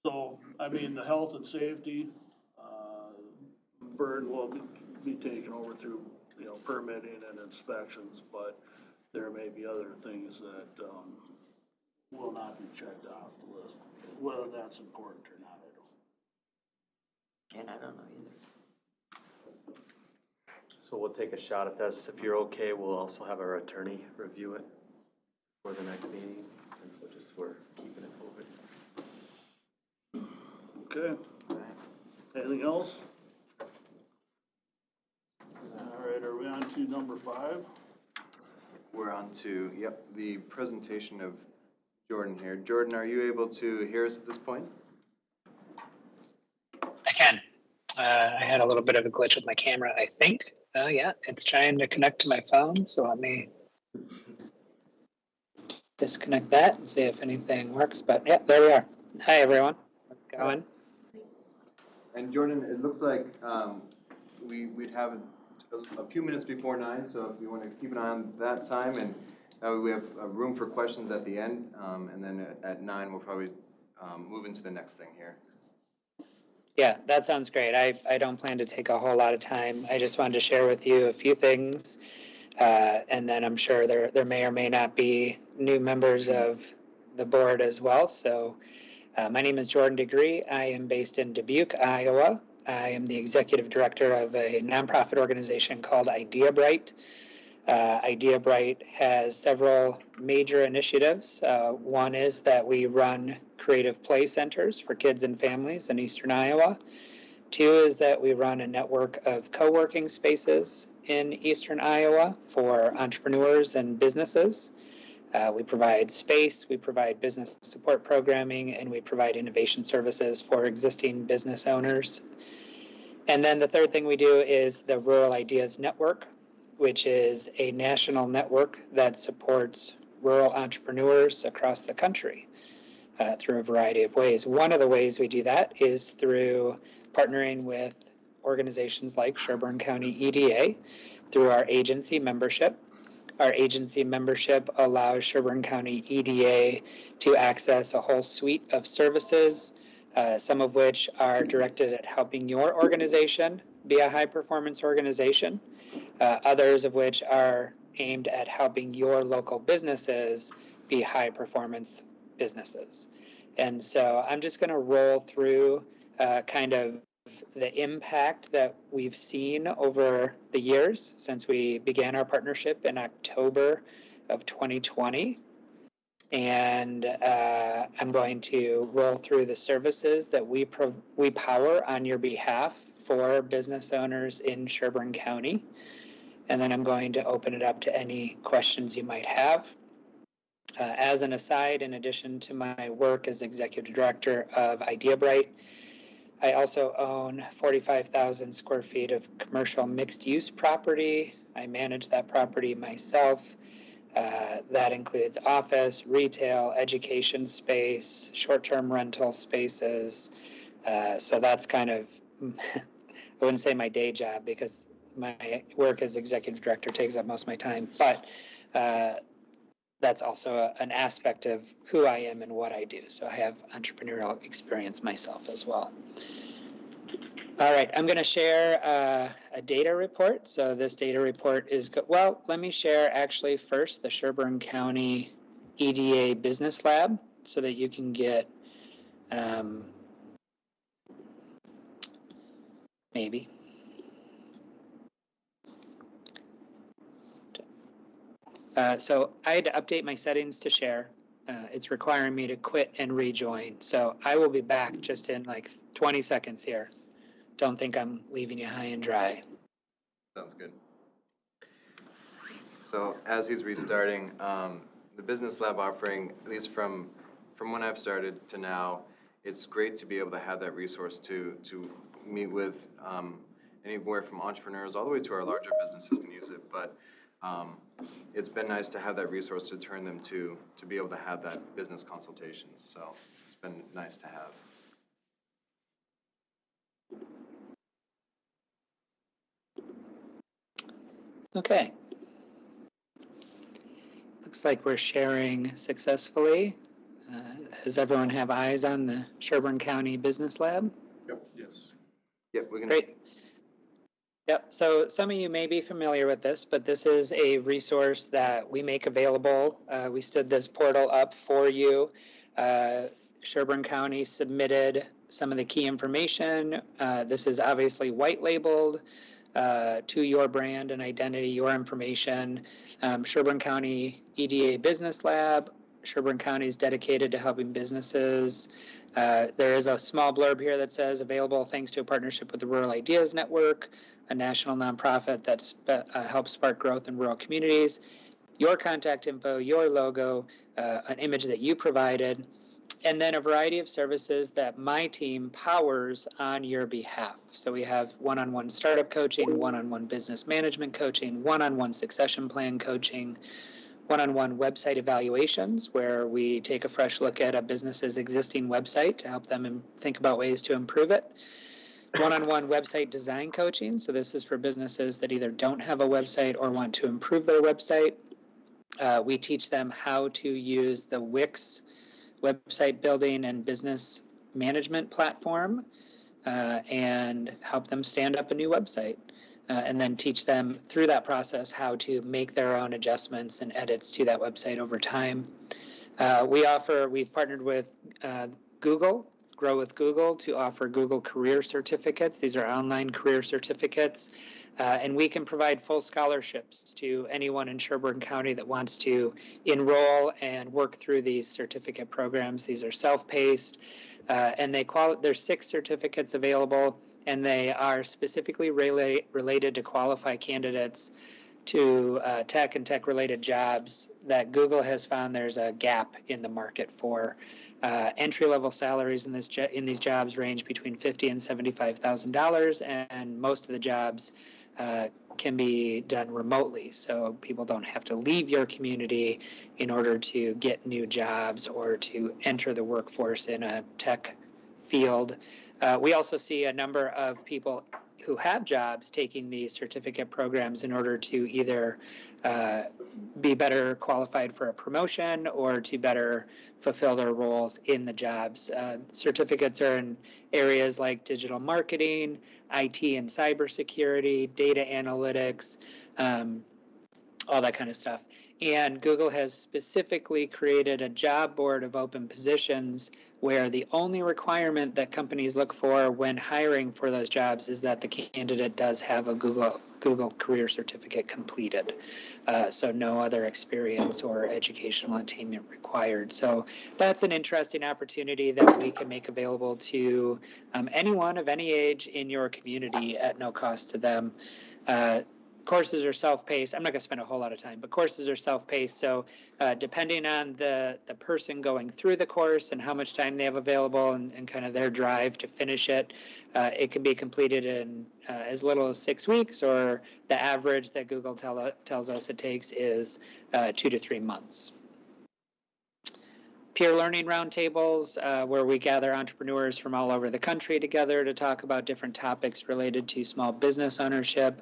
So, I mean, the health and safety, burden will be taken over through, you know, permitting and inspections, but there may be other things that, will not be checked off the list. Whether that's important or not, I don't. And I don't know either. So we'll take a shot at this. If you're okay, we'll also have our attorney review it for the next meeting. And so just we're keeping it moving. Okay. Anything else? All right, are we on to number 5? we're on to, the presentation of Jordan here. Jordan, are you able to hear us at this point? I can. I had a little bit of a glitch with my camera, I think. Yeah, it's trying to connect to my phone, so let me disconnect that and see if anything works. But yeah, there we are. Hi, everyone. How's it going? And Jordan, it looks like we'd have a few minutes before 9, so if you want to keep an eye on that time, and we have room for questions at the end, and then at 9 we'll probably move into the next thing here. Yeah, that sounds great. I don't plan to take a whole lot of time. I just wanted to share with you a few things, and then I'm sure there may or may not be new members of the board as well. So my name is Jordan Degree. I am based in Dubuque, Iowa. I am the executive director of a nonprofit organization called Idea Bright. Idea Bright has several major initiatives. One is that we run creative play centers for kids and families in eastern Iowa. 2 is that we run a network of co-working spaces in eastern Iowa for entrepreneurs and businesses. We provide space, we provide business support programming, and we provide innovation services for existing business owners. And then the third thing we do is the Rural Ideas Network, which is a national network that supports rural entrepreneurs across the country through a variety of ways. One of the ways we do that is through partnering with organizations like Sherburne County EDA through our agency membership. Our agency membership allows Sherburne County EDA to access a whole suite of services, some of which are directed at helping your organization be a high-performance organization, others of which are aimed at helping your local businesses be high-performance businesses. And so I'm just going to roll through kind of the impact that we've seen over the years since we began our partnership in October of 2020. And I'm going to roll through the services that we power on your behalf for business owners in Sherburne County. And then I'm going to open it up to any questions you might have. As an aside, in addition to my work as executive director of Idea Bright, I also own 45,000 square feet of commercial mixed-use property. I manage that property myself. That includes office, retail, education space, short-term rental spaces. So that's kind of, I wouldn't say my day job because my work as executive director takes up most of my time, but that's also an aspect of who I am and what I do. So I have entrepreneurial experience myself as well. All right, I'm going to share a data report. So this data report is, well, let me share actually first the Sherburne County EDA Business Lab so that you can get maybe. So I had to update my settings to share. It's requiring me to quit and rejoin. So I will be back just in like 20 seconds here. Don't think I'm leaving you high and dry. Sounds good. So as he's restarting, the Business Lab offering, at least from when I've started to now, it's great to be able to have that resource to meet with anywhere from entrepreneurs all the way to our larger businesses can use it. But it's been nice to have that resource to turn them to be able to have that business consultation. So it's been nice to have. Okay. Looks like we're sharing successfully. Does everyone have eyes on the Sherburne County Business Lab? Yep. Yes. Yep, we can. Great. Yep, so some of you may be familiar with this, but this is a resource that we make available. We stood this portal up for you. Sherburne County submitted some of the key information. This is obviously white labeled to your brand and identity, your information. Sherburne County EDA Business Lab. Sherburne County is dedicated to helping businesses. There is a small blurb here that says available thanks to a partnership with the Rural Ideas Network, a national nonprofit that helps spark growth in rural communities. your contact info, your logo, an image that you provided, and then a variety of services that my team powers on your behalf. So we have one-on-one startup coaching, one-on-one business management coaching, one-on-one succession plan coaching, one-on-one website evaluations, where we take a fresh look at a business's existing website to help them think about ways to improve it. One-on-one website design coaching. So this is for businesses that either don't have a website or want to improve their website. We teach them how to use the Wix website building and business management platform and help them stand up a new website. And then teach them through that process how to make their own adjustments and edits to that website over time. We've partnered with Google, Grow with Google, to offer Google Career Certificates. These are online career certificates. And we can provide full scholarships to anyone in Sherburne County that wants to enroll and work through these certificate programs. These are self-paced, and there's 6 certificates available, and they are specifically related to qualify candidates to tech and tech-related jobs that Google has found there's a gap in the market for. Entry-level salaries in these jobs range between $50,000 and $75,000, and most of the jobs can be done remotely, so people don't have to leave your community in order to get new jobs or to enter the workforce in a tech field. We also see a number of people who have jobs taking these certificate programs in order to either be better qualified for a promotion or to better fulfill their roles in the jobs. Certificates are in areas like digital marketing, IT and cybersecurity, data analytics, all that kind of stuff. And Google has specifically created a job board of open positions where the only requirement that companies look for when hiring for those jobs is that the candidate does have a Google Career Certificate completed. So no other experience or educational attainment required. So that's an interesting opportunity that we can make available to anyone of any age in your community at no cost to them. Courses are self-paced. I'm not going to spend a whole lot of time, but courses are self-paced. So depending on the person going through the course and how much time they have available and kind of their drive to finish it, it can be completed in as little as 6 weeks, or the average that Google tells us it takes is 2 to 3 months. Peer learning roundtables, where we gather entrepreneurs from all over the country together to talk about different topics related to small business ownership.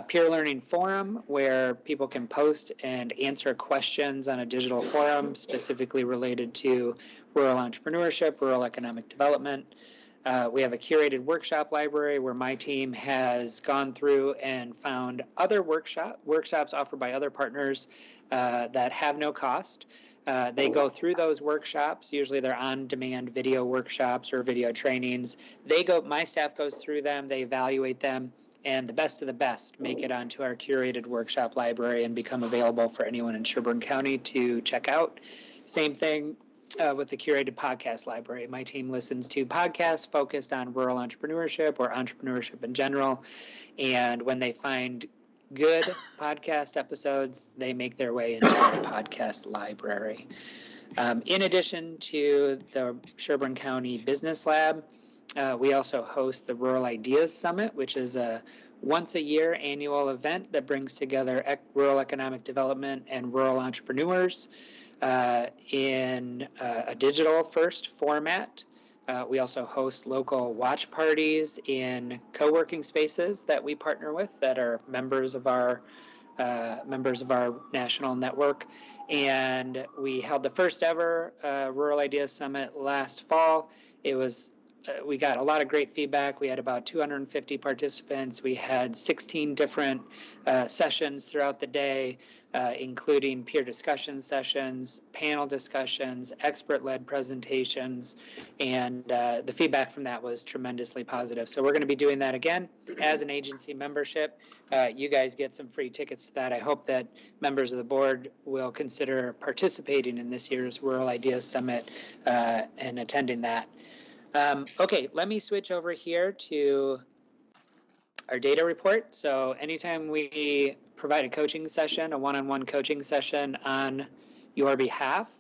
Peer learning forum, where people can post and answer questions on a digital forum specifically related to rural entrepreneurship, rural economic development. We have a curated workshop library where my team has gone through and found other workshops offered by other partners that have no cost. They go through those workshops. Usually they're on-demand video workshops or video trainings. My staff goes through them, they evaluate them, and the best of the best make it onto our curated workshop library and become available for anyone in Sherburne County to check out. Same thing with the curated podcast library. My team listens to podcasts focused on rural entrepreneurship or entrepreneurship in general, and when they find good podcast episodes, they make their way into our podcast library. In addition to the Sherburne County Business Lab, we also host the Rural Ideas Summit, which is a once-a-year annual event that brings together rural economic development and rural entrepreneurs in a digital-first format. We also host local watch parties in co-working spaces that we partner with that are members of our national network. And we held the first ever Rural Ideas Summit last fall. We got a lot of great feedback. We had about 250 participants. We had 16 different sessions throughout the day, including peer discussion sessions, panel discussions, expert-led presentations, and the feedback from that was tremendously positive. So we're going to be doing that again as an agency membership. You guys get some free tickets to that. I hope that members of the board will consider participating in this year's Rural Ideas Summit and attending that. Okay, let me switch over here to our data report. So anytime we provide a coaching session, a one-on-one coaching session on your behalf,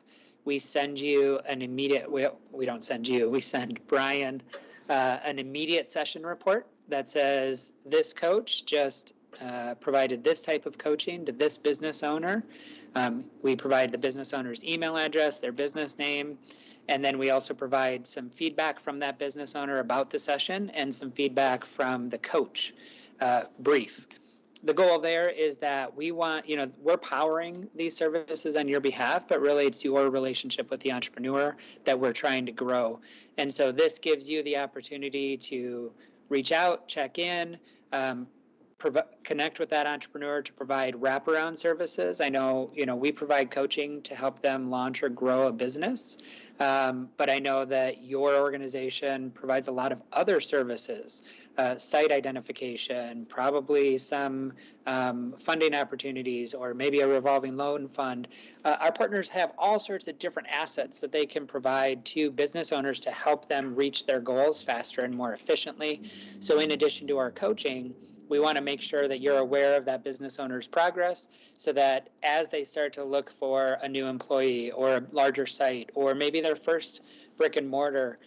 we send you an immediate, we don't send you, we send Brian an immediate session report that says this coach just provided this type of coaching to this business owner. We provide the business owner's email address, their business name, and then we also provide some feedback from that business owner about the session and some feedback from the coach brief. The goal there is that we want, we're powering these services on your behalf, but really it's your relationship with the entrepreneur that we're trying to grow. And so this gives you the opportunity to reach out, check in, connect with that entrepreneur to provide wraparound services. I know, we provide coaching to help them launch or grow a business, but I know that your organization provides a lot of other services, site identification, probably some funding opportunities, or maybe a revolving loan fund. Our partners have all sorts of different assets that they can provide to business owners to help them reach their goals faster and more efficiently. So in addition to our coaching, we want to make sure that you're aware of that business owner's progress so that as they start to look for a new employee or a larger site or maybe their first brick and mortar,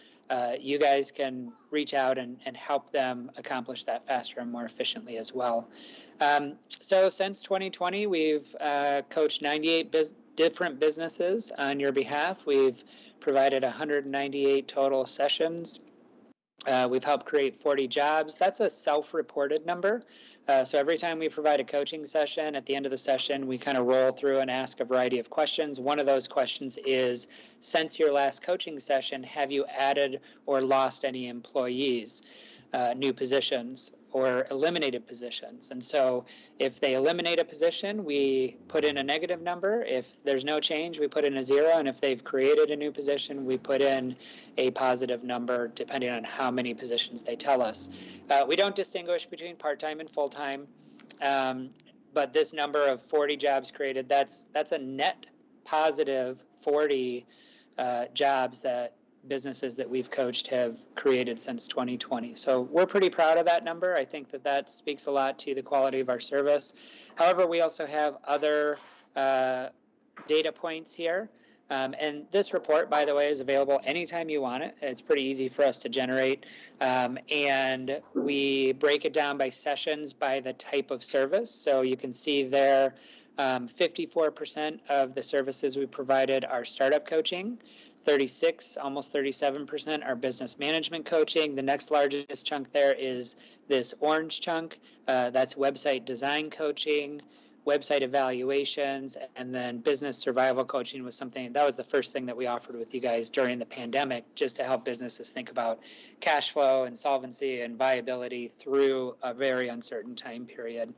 you guys can reach out and help them accomplish that faster and more efficiently as well. So since 2020, we've coached 98 different businesses on your behalf. We've provided 198 total sessions. We've helped create 40 jobs. That's a self-reported number. So every time we provide a coaching session, at the end of the session, we kind of roll through and ask a variety of questions. One of those questions is, since your last coaching session, have you added or lost any employees, new positions, or eliminated positions? And so if they eliminate a position, we put in a negative number. If there's no change, we put in a 0. And if they've created a new position, we put in a positive number, depending on how many positions they tell us. We don't distinguish between part-time and full-time, but this number of 40 jobs created, that's a net positive 40 jobs that businesses that we've coached have created since 2020. So we're pretty proud of that number. I think that speaks a lot to the quality of our service. However, we also have other data points here. And this report, by the way, is available anytime you want it. It's pretty easy for us to generate. And we break it down by sessions by the type of service. So you can see there 54% of the services we provided are startup coaching. 36, almost 37% are business management coaching. The next largest chunk there is this orange chunk. That's website design coaching, website evaluations, and then business survival coaching was something that was the first thing that we offered with you guys during the pandemic, just to help businesses think about cash flow and solvency and viability through a very uncertain time period.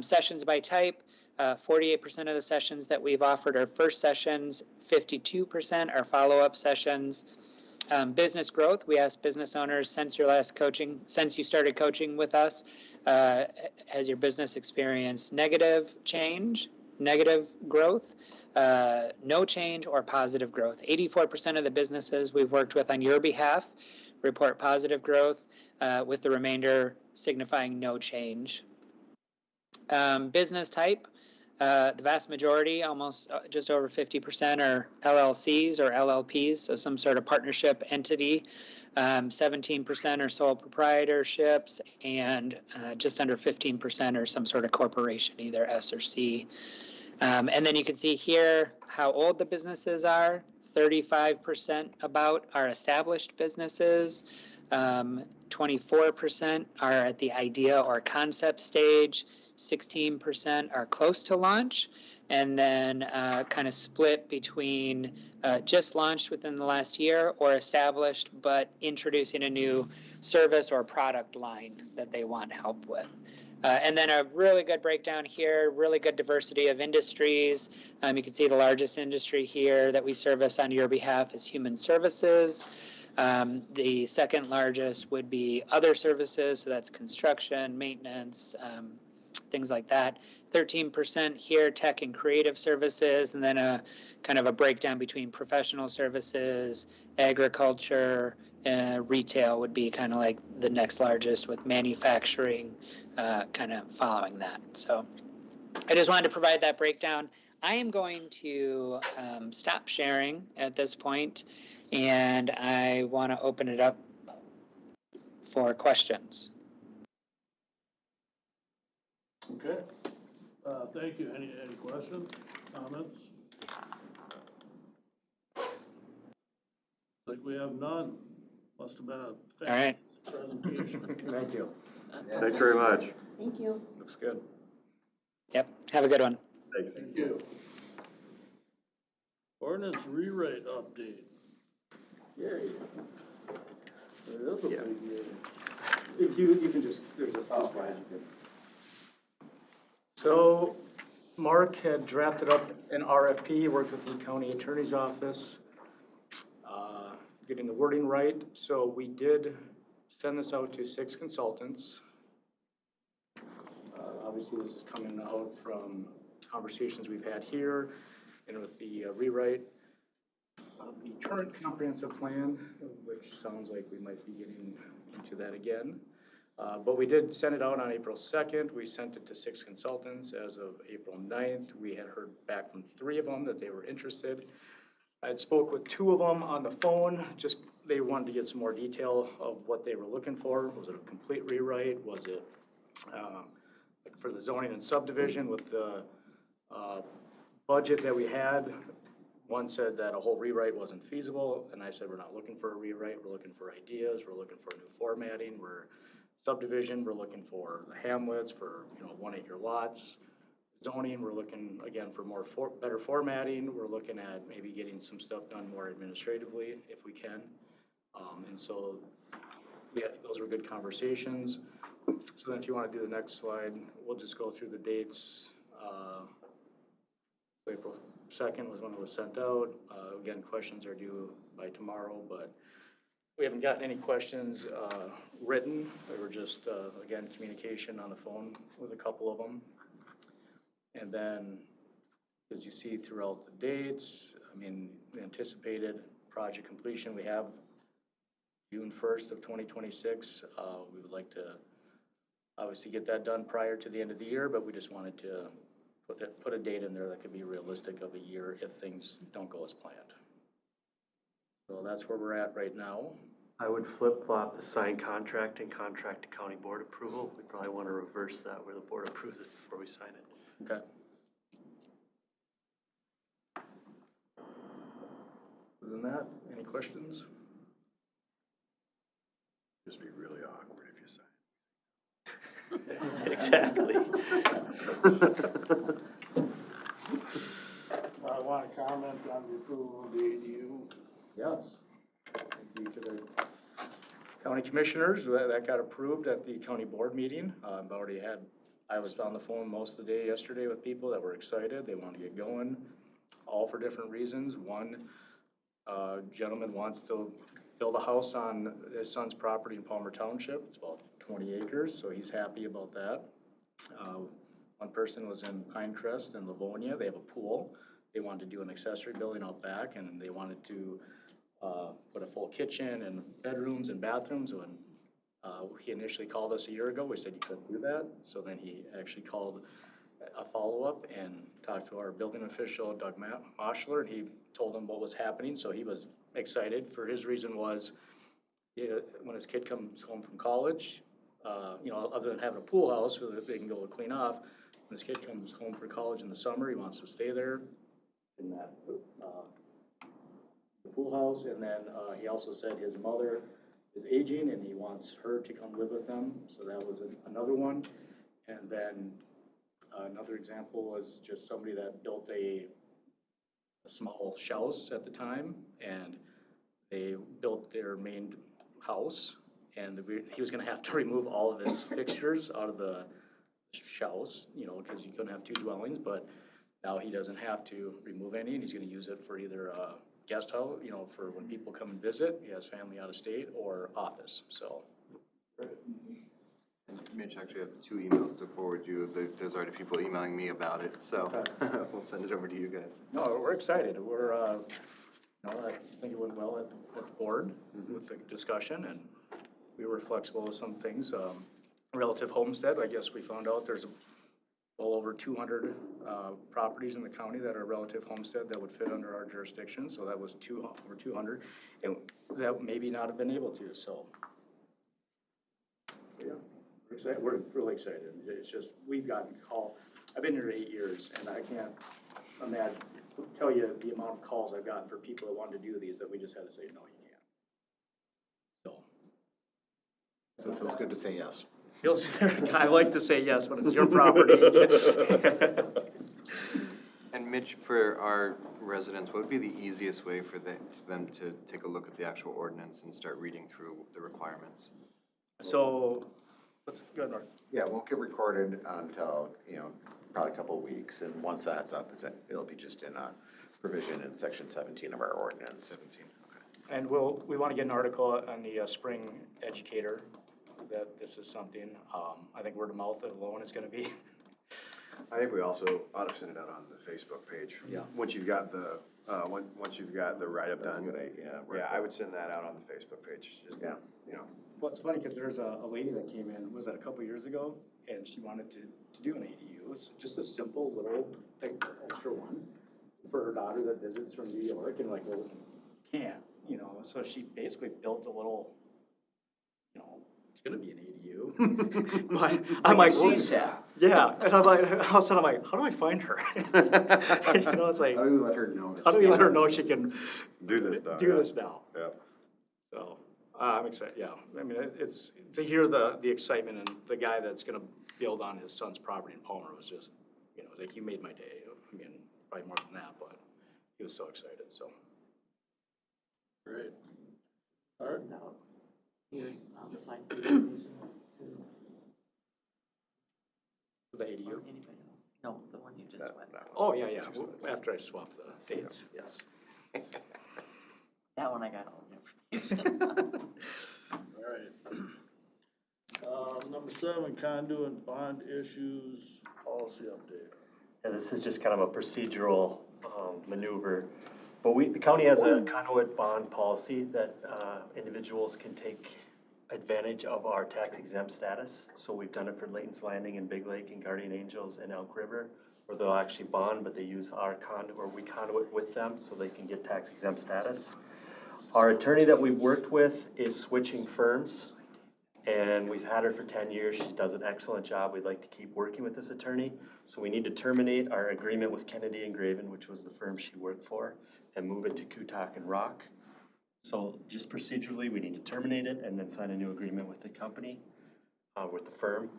Sessions by type. 48% of the sessions that we've offered are first sessions, 52% are follow-up sessions. Business growth, we asked business owners, since you started coaching with us, has your business experienced negative change, negative growth, no change, or positive growth? 84% of the businesses we've worked with on your behalf report positive growth, with the remainder signifying no change. Business type. The vast majority, almost just over 50%, are LLCs or LLPs, so some sort of partnership entity. 17% are sole proprietorships, and just under 15% are some sort of corporation, either S or C. And then you can see here how old the businesses are. 35% about are established businesses. 24% are at the idea or concept stage. 16% are close to launch, and then kind of split between just launched within the last year or established but introducing a new service or product line that they want help with. And then a really good breakdown here, really good diversity of industries. You can see the largest industry here that we service on your behalf is human services. The second largest would be other services, so that's construction, maintenance, things like that. 13% here, tech and creative services, and then a kind of a breakdown between professional services, agriculture, retail would be kind of like the next largest, with manufacturing kind of following that. So I just wanted to provide that breakdown. I am going to stop sharing at this point, and I want to open it up for questions. Okay, thank you. Any questions, comments? Like we have none. Must have been a All right. fantastic presentation. Thank you. Thanks very much. Thank you. Looks good. Yep. Have a good one. Thanks. Thank you. Ordinance rewrite update. Yay. It is a Yeah. big year. If you can just, there's just two slides. So Mark had drafted up an RFP, worked with the county attorney's office, getting the wording right. So we did send this out to 6 consultants. Obviously, this is coming out from conversations we've had here and with the rewrite of the current comprehensive plan, which sounds like we might be getting into that again. But we did send it out on April 2nd. We sent it to 6 consultants. As of April 9th, we had heard back from 3 of them that they were interested. I had spoke with 2 of them on the phone, just they wanted to get some more detail of what they were looking for. Was it a complete rewrite? Was it for the zoning and subdivision with the budget that we had? One said that a whole rewrite wasn't feasible, and I said, we're not looking for a rewrite, we're looking for ideas, we're looking for new formatting, we're subdivision, we're looking for the hamlets, for, 1-acre lots. Zoning, we're looking, again, for better formatting, we're looking at maybe getting some stuff done more administratively, if we can. And so, yeah, those were good conversations. So then if you wanna do the next slide, we'll just go through the dates. April 2nd was when it was sent out. Again, questions are due by tomorrow, but we haven't gotten any questions written. They were just, again, communication on the phone with a couple of them. And then, as you see throughout the dates, I mean, the anticipated project completion, we have June 1st of 2026. We would like to obviously get that done prior to the end of the year, but we just wanted to put a date in there that could be realistic of a year if things don't go as planned. So that's where we're at right now. I would flip-flop the signed contract and contract to county board approval. We probably want to reverse that where the board approves it before we sign it. Okay. Other than that, any questions? Just be really awkward if you sign. Exactly. I want to comment on the approval of the ADU. Yes. Thank you to the county commissioners. That got approved at the county board meeting. I was on the phone most of the day yesterday with people that were excited. They want to get going, all for different reasons. One gentleman wants to build a house on his son's property in Palmer Township. It's about 20 acres, so he's happy about that. One person was in Pinecrest in Livonia. They have a pool. They wanted to do an accessory building out back, and they wanted to put a full kitchen and bedrooms and bathrooms. When he initially called us a year ago, we said you couldn't do that. So then he actually called a follow-up and talked to our building official, Doug Moschler, and he told him what was happening. So he was excited. For his reason was, when his kid comes home from college, other than having a pool house where they can go clean off, when his kid comes home for college in the summer, he wants to stay there in that the pool house. And then he also said his mother is aging and he wants her to come live with them. So that was another one. And then another example was just somebody that built a small house at the time, and they built their main house, and he was going to have to remove all of his fixtures out of the house, because you couldn't have 2 dwellings, but now he doesn't have to remove any, and he's going to use it for either a guest house, for when people come and visit, he has family out of state, or office, so. Mitch, actually have 2 emails to forward you. There's already people emailing me about it, so we'll send it over to you guys. No, we're excited. We're, I think it went well at the board with the discussion, and we were flexible with some things. Relative homestead, I guess we found out there's well over 200 properties in the county that are relative homestead that would fit under our jurisdiction, so that was over 200, and that maybe not have been able to, so. Yeah, we're excited, we're really excited. It's just, we've gotten call, I've been here 8 years, and I can't tell you the amount of calls I've gotten for people that wanted to do these that we just had to say, no, you can't. So it feels good to say yes. I like to say yes when it's your property. And Mitch, for our residents, what would be the easiest way for them to take a look at the actual ordinance and start reading through the requirements? So, let's go ahead, Mark. Yeah, it won't get recorded until, probably a couple of weeks, and once that's up, it'll be just in a provision in section 17 of our ordinance. 17, okay. And we want to get an article on the Spring Educator, that this is something, I think word of mouth alone is gonna be. I think we also ought to send it out on the Facebook page. Yeah. Once you've got the, once you've got the write-up That's a done. good idea. Yeah, I would send that out on the Facebook page, just, Yeah. Well, it's funny, because there's a lady that came in, was that a couple years ago, and she wanted to do an ADU. It was just a simple little, like, extra one for her daughter that visits from New York, and like, well, can't, so she basically built a little, it's gonna be an ADU. But I'm like, yeah, and I'm like, all of a sudden I'm like, how do I find her? It's like, How do we let her know? how do we let her know she can do this now. do this now? Yeah. So, I'm excited, yeah. I mean, it's, to hear the excitement, and the guy that's gonna build on his son's property in Palmer was just, like, he made my day. I mean, probably more than that, but he was so excited, so. Great. All right. Here's site presentation to, The or ADU? anybody else? No, the one you just went. Oh, yeah, after I swapped the dates, yes. That one I got all the information. All right. Number 7, conduit bond issues policy update. And this is just kind of a procedural maneuver. But the county has a conduit bond policy that individuals can take advantage of our tax exempt status. So we've done it for Layton's Landing and Big Lake and Guardian Angels and Elk River, where they'll actually bond, but they use our conduit, or we conduit with them so they can get tax exempt status. Our attorney that we've worked with is switching firms, and we've had her for 10 years. She does an excellent job. We'd like to keep working with this attorney. So we need to terminate our agreement with Kennedy and Graven, which was the firm she worked for, and move it to Kutak and Rock. So just procedurally, we need to terminate it and then sign a new agreement with the company, with the firm.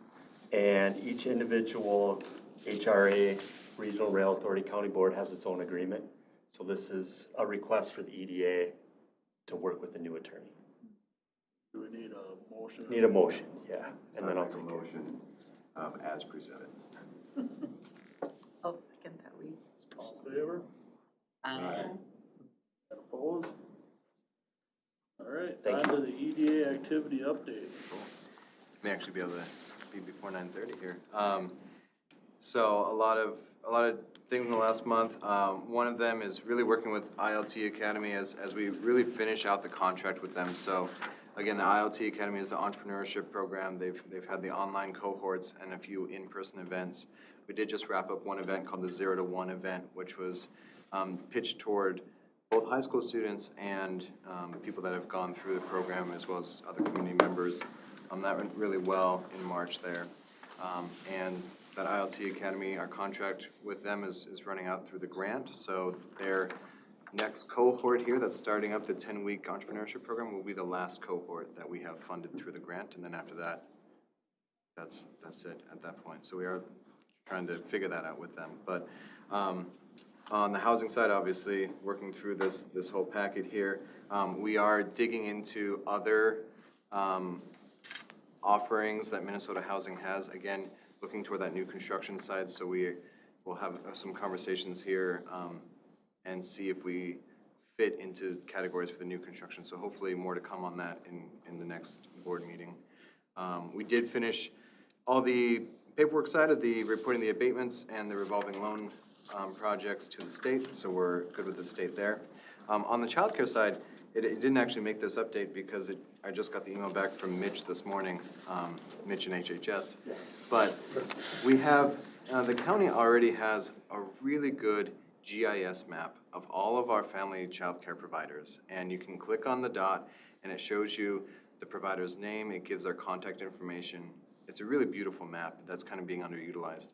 And each individual HRA, Regional Rail Authority, County Board has its own agreement. So this is a request for the EDA to work with the new attorney. Do we need a motion? Need a motion, yeah, and then I'll make a take it. motion, as presented. I'll second that we. All in favor? Opposed? All right, Thank on to the EDA activity update. May actually be able to be before 9:30 here. So a lot of things in the last month. One of them is really working with ILT Academy as we really finish out the contract with them. So again, the ILT Academy is the entrepreneurship program. They've had the online cohorts and a few in-person events. We did just wrap up one event called the 0 to 1 event, which was pitched toward both high school students and people that have gone through the program, as well as other community members. That went really well in March there. And that ILT Academy, our contract with them is running out through the grant. So their next cohort here that's starting up the 10-week entrepreneurship program will be the last cohort that we have funded through the grant. And then after that, that's it at that point. So we are trying to figure that out with them. But on the housing side, obviously, working through this whole packet here, we are digging into other offerings that Minnesota Housing has. Again, looking toward that new construction side, so we will have some conversations here and see if we fit into categories for the new construction. So hopefully more to come on that in the next board meeting. We did finish all the paperwork side of the reporting the abatements and the revolving loan projects to the state, so we're good with the state there. On the childcare side, it didn't actually make this update because I just got the email back from Mitch this morning, Mitch and HHS. But we have The county already has a really good GIS map of all of our family childcare providers. And you can click on the dot and it shows you the provider's name, it gives their contact information. It's a really beautiful map that's kind of being underutilized.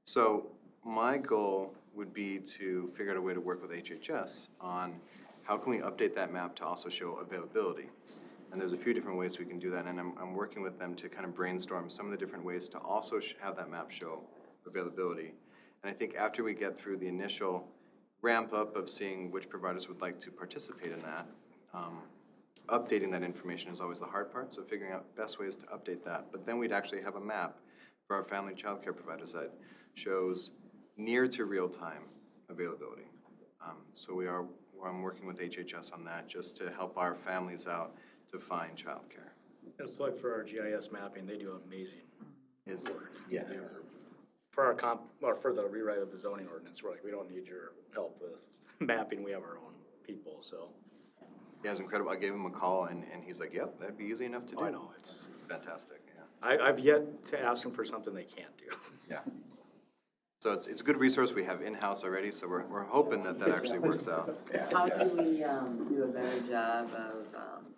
So my goal would be to figure out a way to work with HHS on how can we update that map to also show availability. And there's a few different ways we can do that, and I'm working with them to kind of brainstorm some of the different ways to also have that map show availability. And I think after we get through the initial ramp up of seeing which providers would like to participate in that, updating that information is always the hard part, so figuring out best ways to update that. But then we'd actually have a map for our family child care providers that shows near to real-time availability. So I'm working with HHS on that just to help our families out to find childcare. It's like for our GIS mapping, they do amazing. Yeah. For our or for the rewrite of the zoning ordinance, we're like, we don't need your help with mapping, we have our own people, so. Yeah, it's incredible. I gave him a call and he's like, yep, that'd be easy enough to do. I know, it's Fantastic, yeah. I've yet to ask them for something they can't do. Yeah. So it's a good resource we have in-house already, so we're hoping that actually works out. How do we do a better job of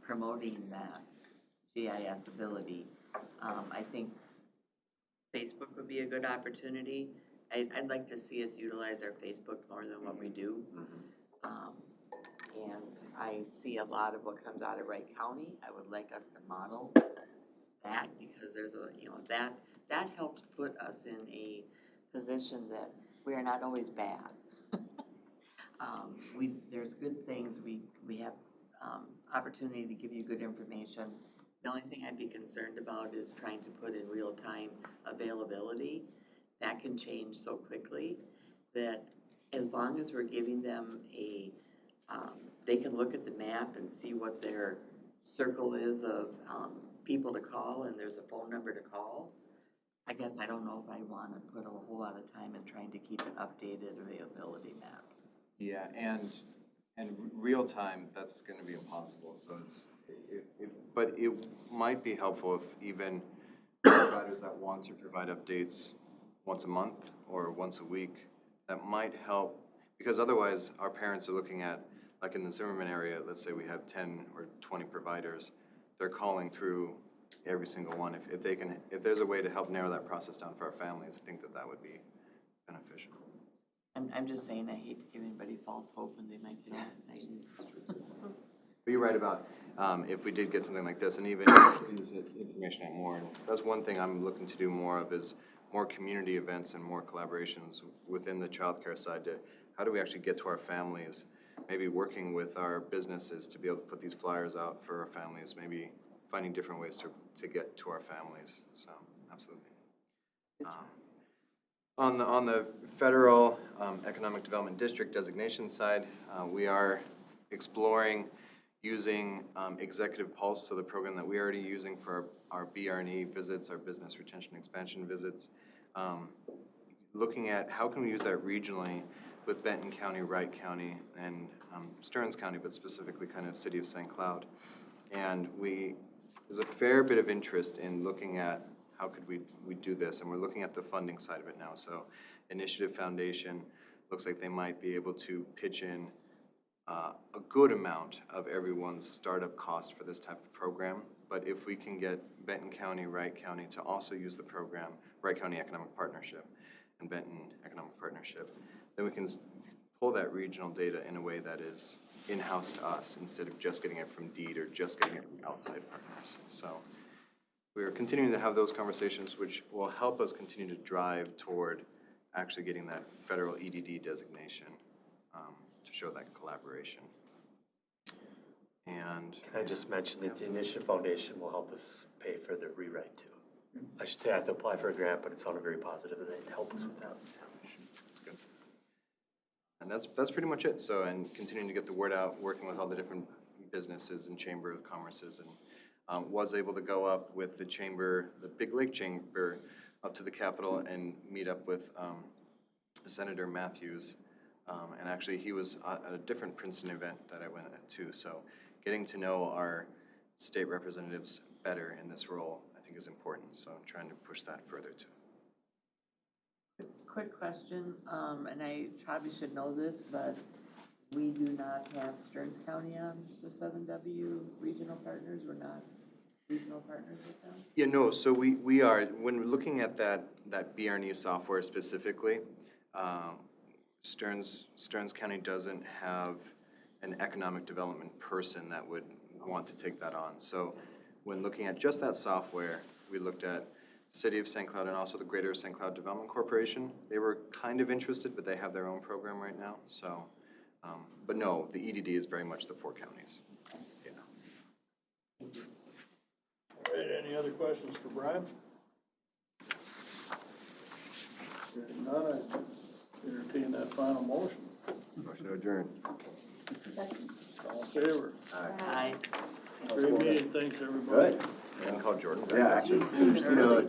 promoting that GIS ability? I think Facebook would be a good opportunity. I'd like to see us utilize our Facebook more than what we do. And I see a lot of what comes out of Wright County. I would like us to model that because there's that helps put us in a position that we are not always bad. There's good things, we have opportunity to give you good information. The only thing I'd be concerned about is trying to put in real-time availability. That can change so quickly that as long as we're giving them they can look at the map and see what their circle is of people to call and there's a phone number to call. I guess I don't know if I want to put a whole lot of time in trying to keep an updated availability map. Yeah, and real time, that's gonna be impossible, so but it might be helpful if even providers that want to provide updates once a month or once a week, that might help, because otherwise our parents are looking at, like in the Zimmerman area, let's say we have 10 or 20 providers, they're calling through every single one. If there's a way to help narrow that process down for our families, I think that would be beneficial. I'm just saying I hate to give anybody false hope and they might get excited. But you're right about if we did get something like this, and even getting this information out more, and that's one thing I'm looking to do more of is more community events and more collaborations within the childcare side to how do we actually get to our families, maybe working with our businesses to be able to put these flyers out for our families, maybe finding different ways to get to our families, so absolutely. On the federal economic development district designation side, we are exploring using Executive Pulse, so the program that we're already using for our BR&E visits, our business retention expansion visits, looking at how can we use that regionally with Benton County, Wright County, and Stearns County, but specifically kind of city of St. Cloud. And there's a fair bit of interest in looking at how could we do this, and we're looking at the funding side of it now. So Initiative Foundation looks like they might be able to pitch in a good amount of everyone's startup cost for this type of program. But if we can get Benton County, Wright County to also use the program, Wright County Economic Partnership and Benton Economic Partnership, then we can pull that regional data in a way that is in-house to us instead of just getting it from DEED or just getting it from outside partners. So we're continuing to have those conversations, which will help us continue to drive toward actually getting that federal EDD designation to show that collaboration. And Can I just mention that the Initiative Foundation will help us pay for the rewrite too? I should say I have to apply for a grant, but it sounded very positive and they'd help us with that. That's good. And that's pretty much it. So, and continuing to get the word out, working with all the different businesses and Chamber of Commerce's, and was able to go up with the chamber, the Big Lake Chamber, up to the Capitol and meet up with Senator Matthews. And actually he was at a different Princeton event that I went to. So getting to know our state representatives better in this role, I think is important. So I'm trying to push that further too. Quick question, and I probably should know this, but we do not have Stearns County on the 7W regional partners, we're not regional partners with them? Yeah, no, so we are, when we're looking at that BRNE software specifically, Stearns County doesn't have an economic development person that would want to take that on. So when looking at just that software, we looked at City of St. Cloud and also the Greater St. Cloud Development Corporation. They were kind of interested, but they have their own program right now, so. But no, the EDD is very much the 4 counties. Yeah. All right, any other questions for Brian? Hearing none, I entertain that final motion. Motion to adjourn. All in favor? Aye. Great meeting, thanks, everybody. Good. And call Jordan. Yeah, actually,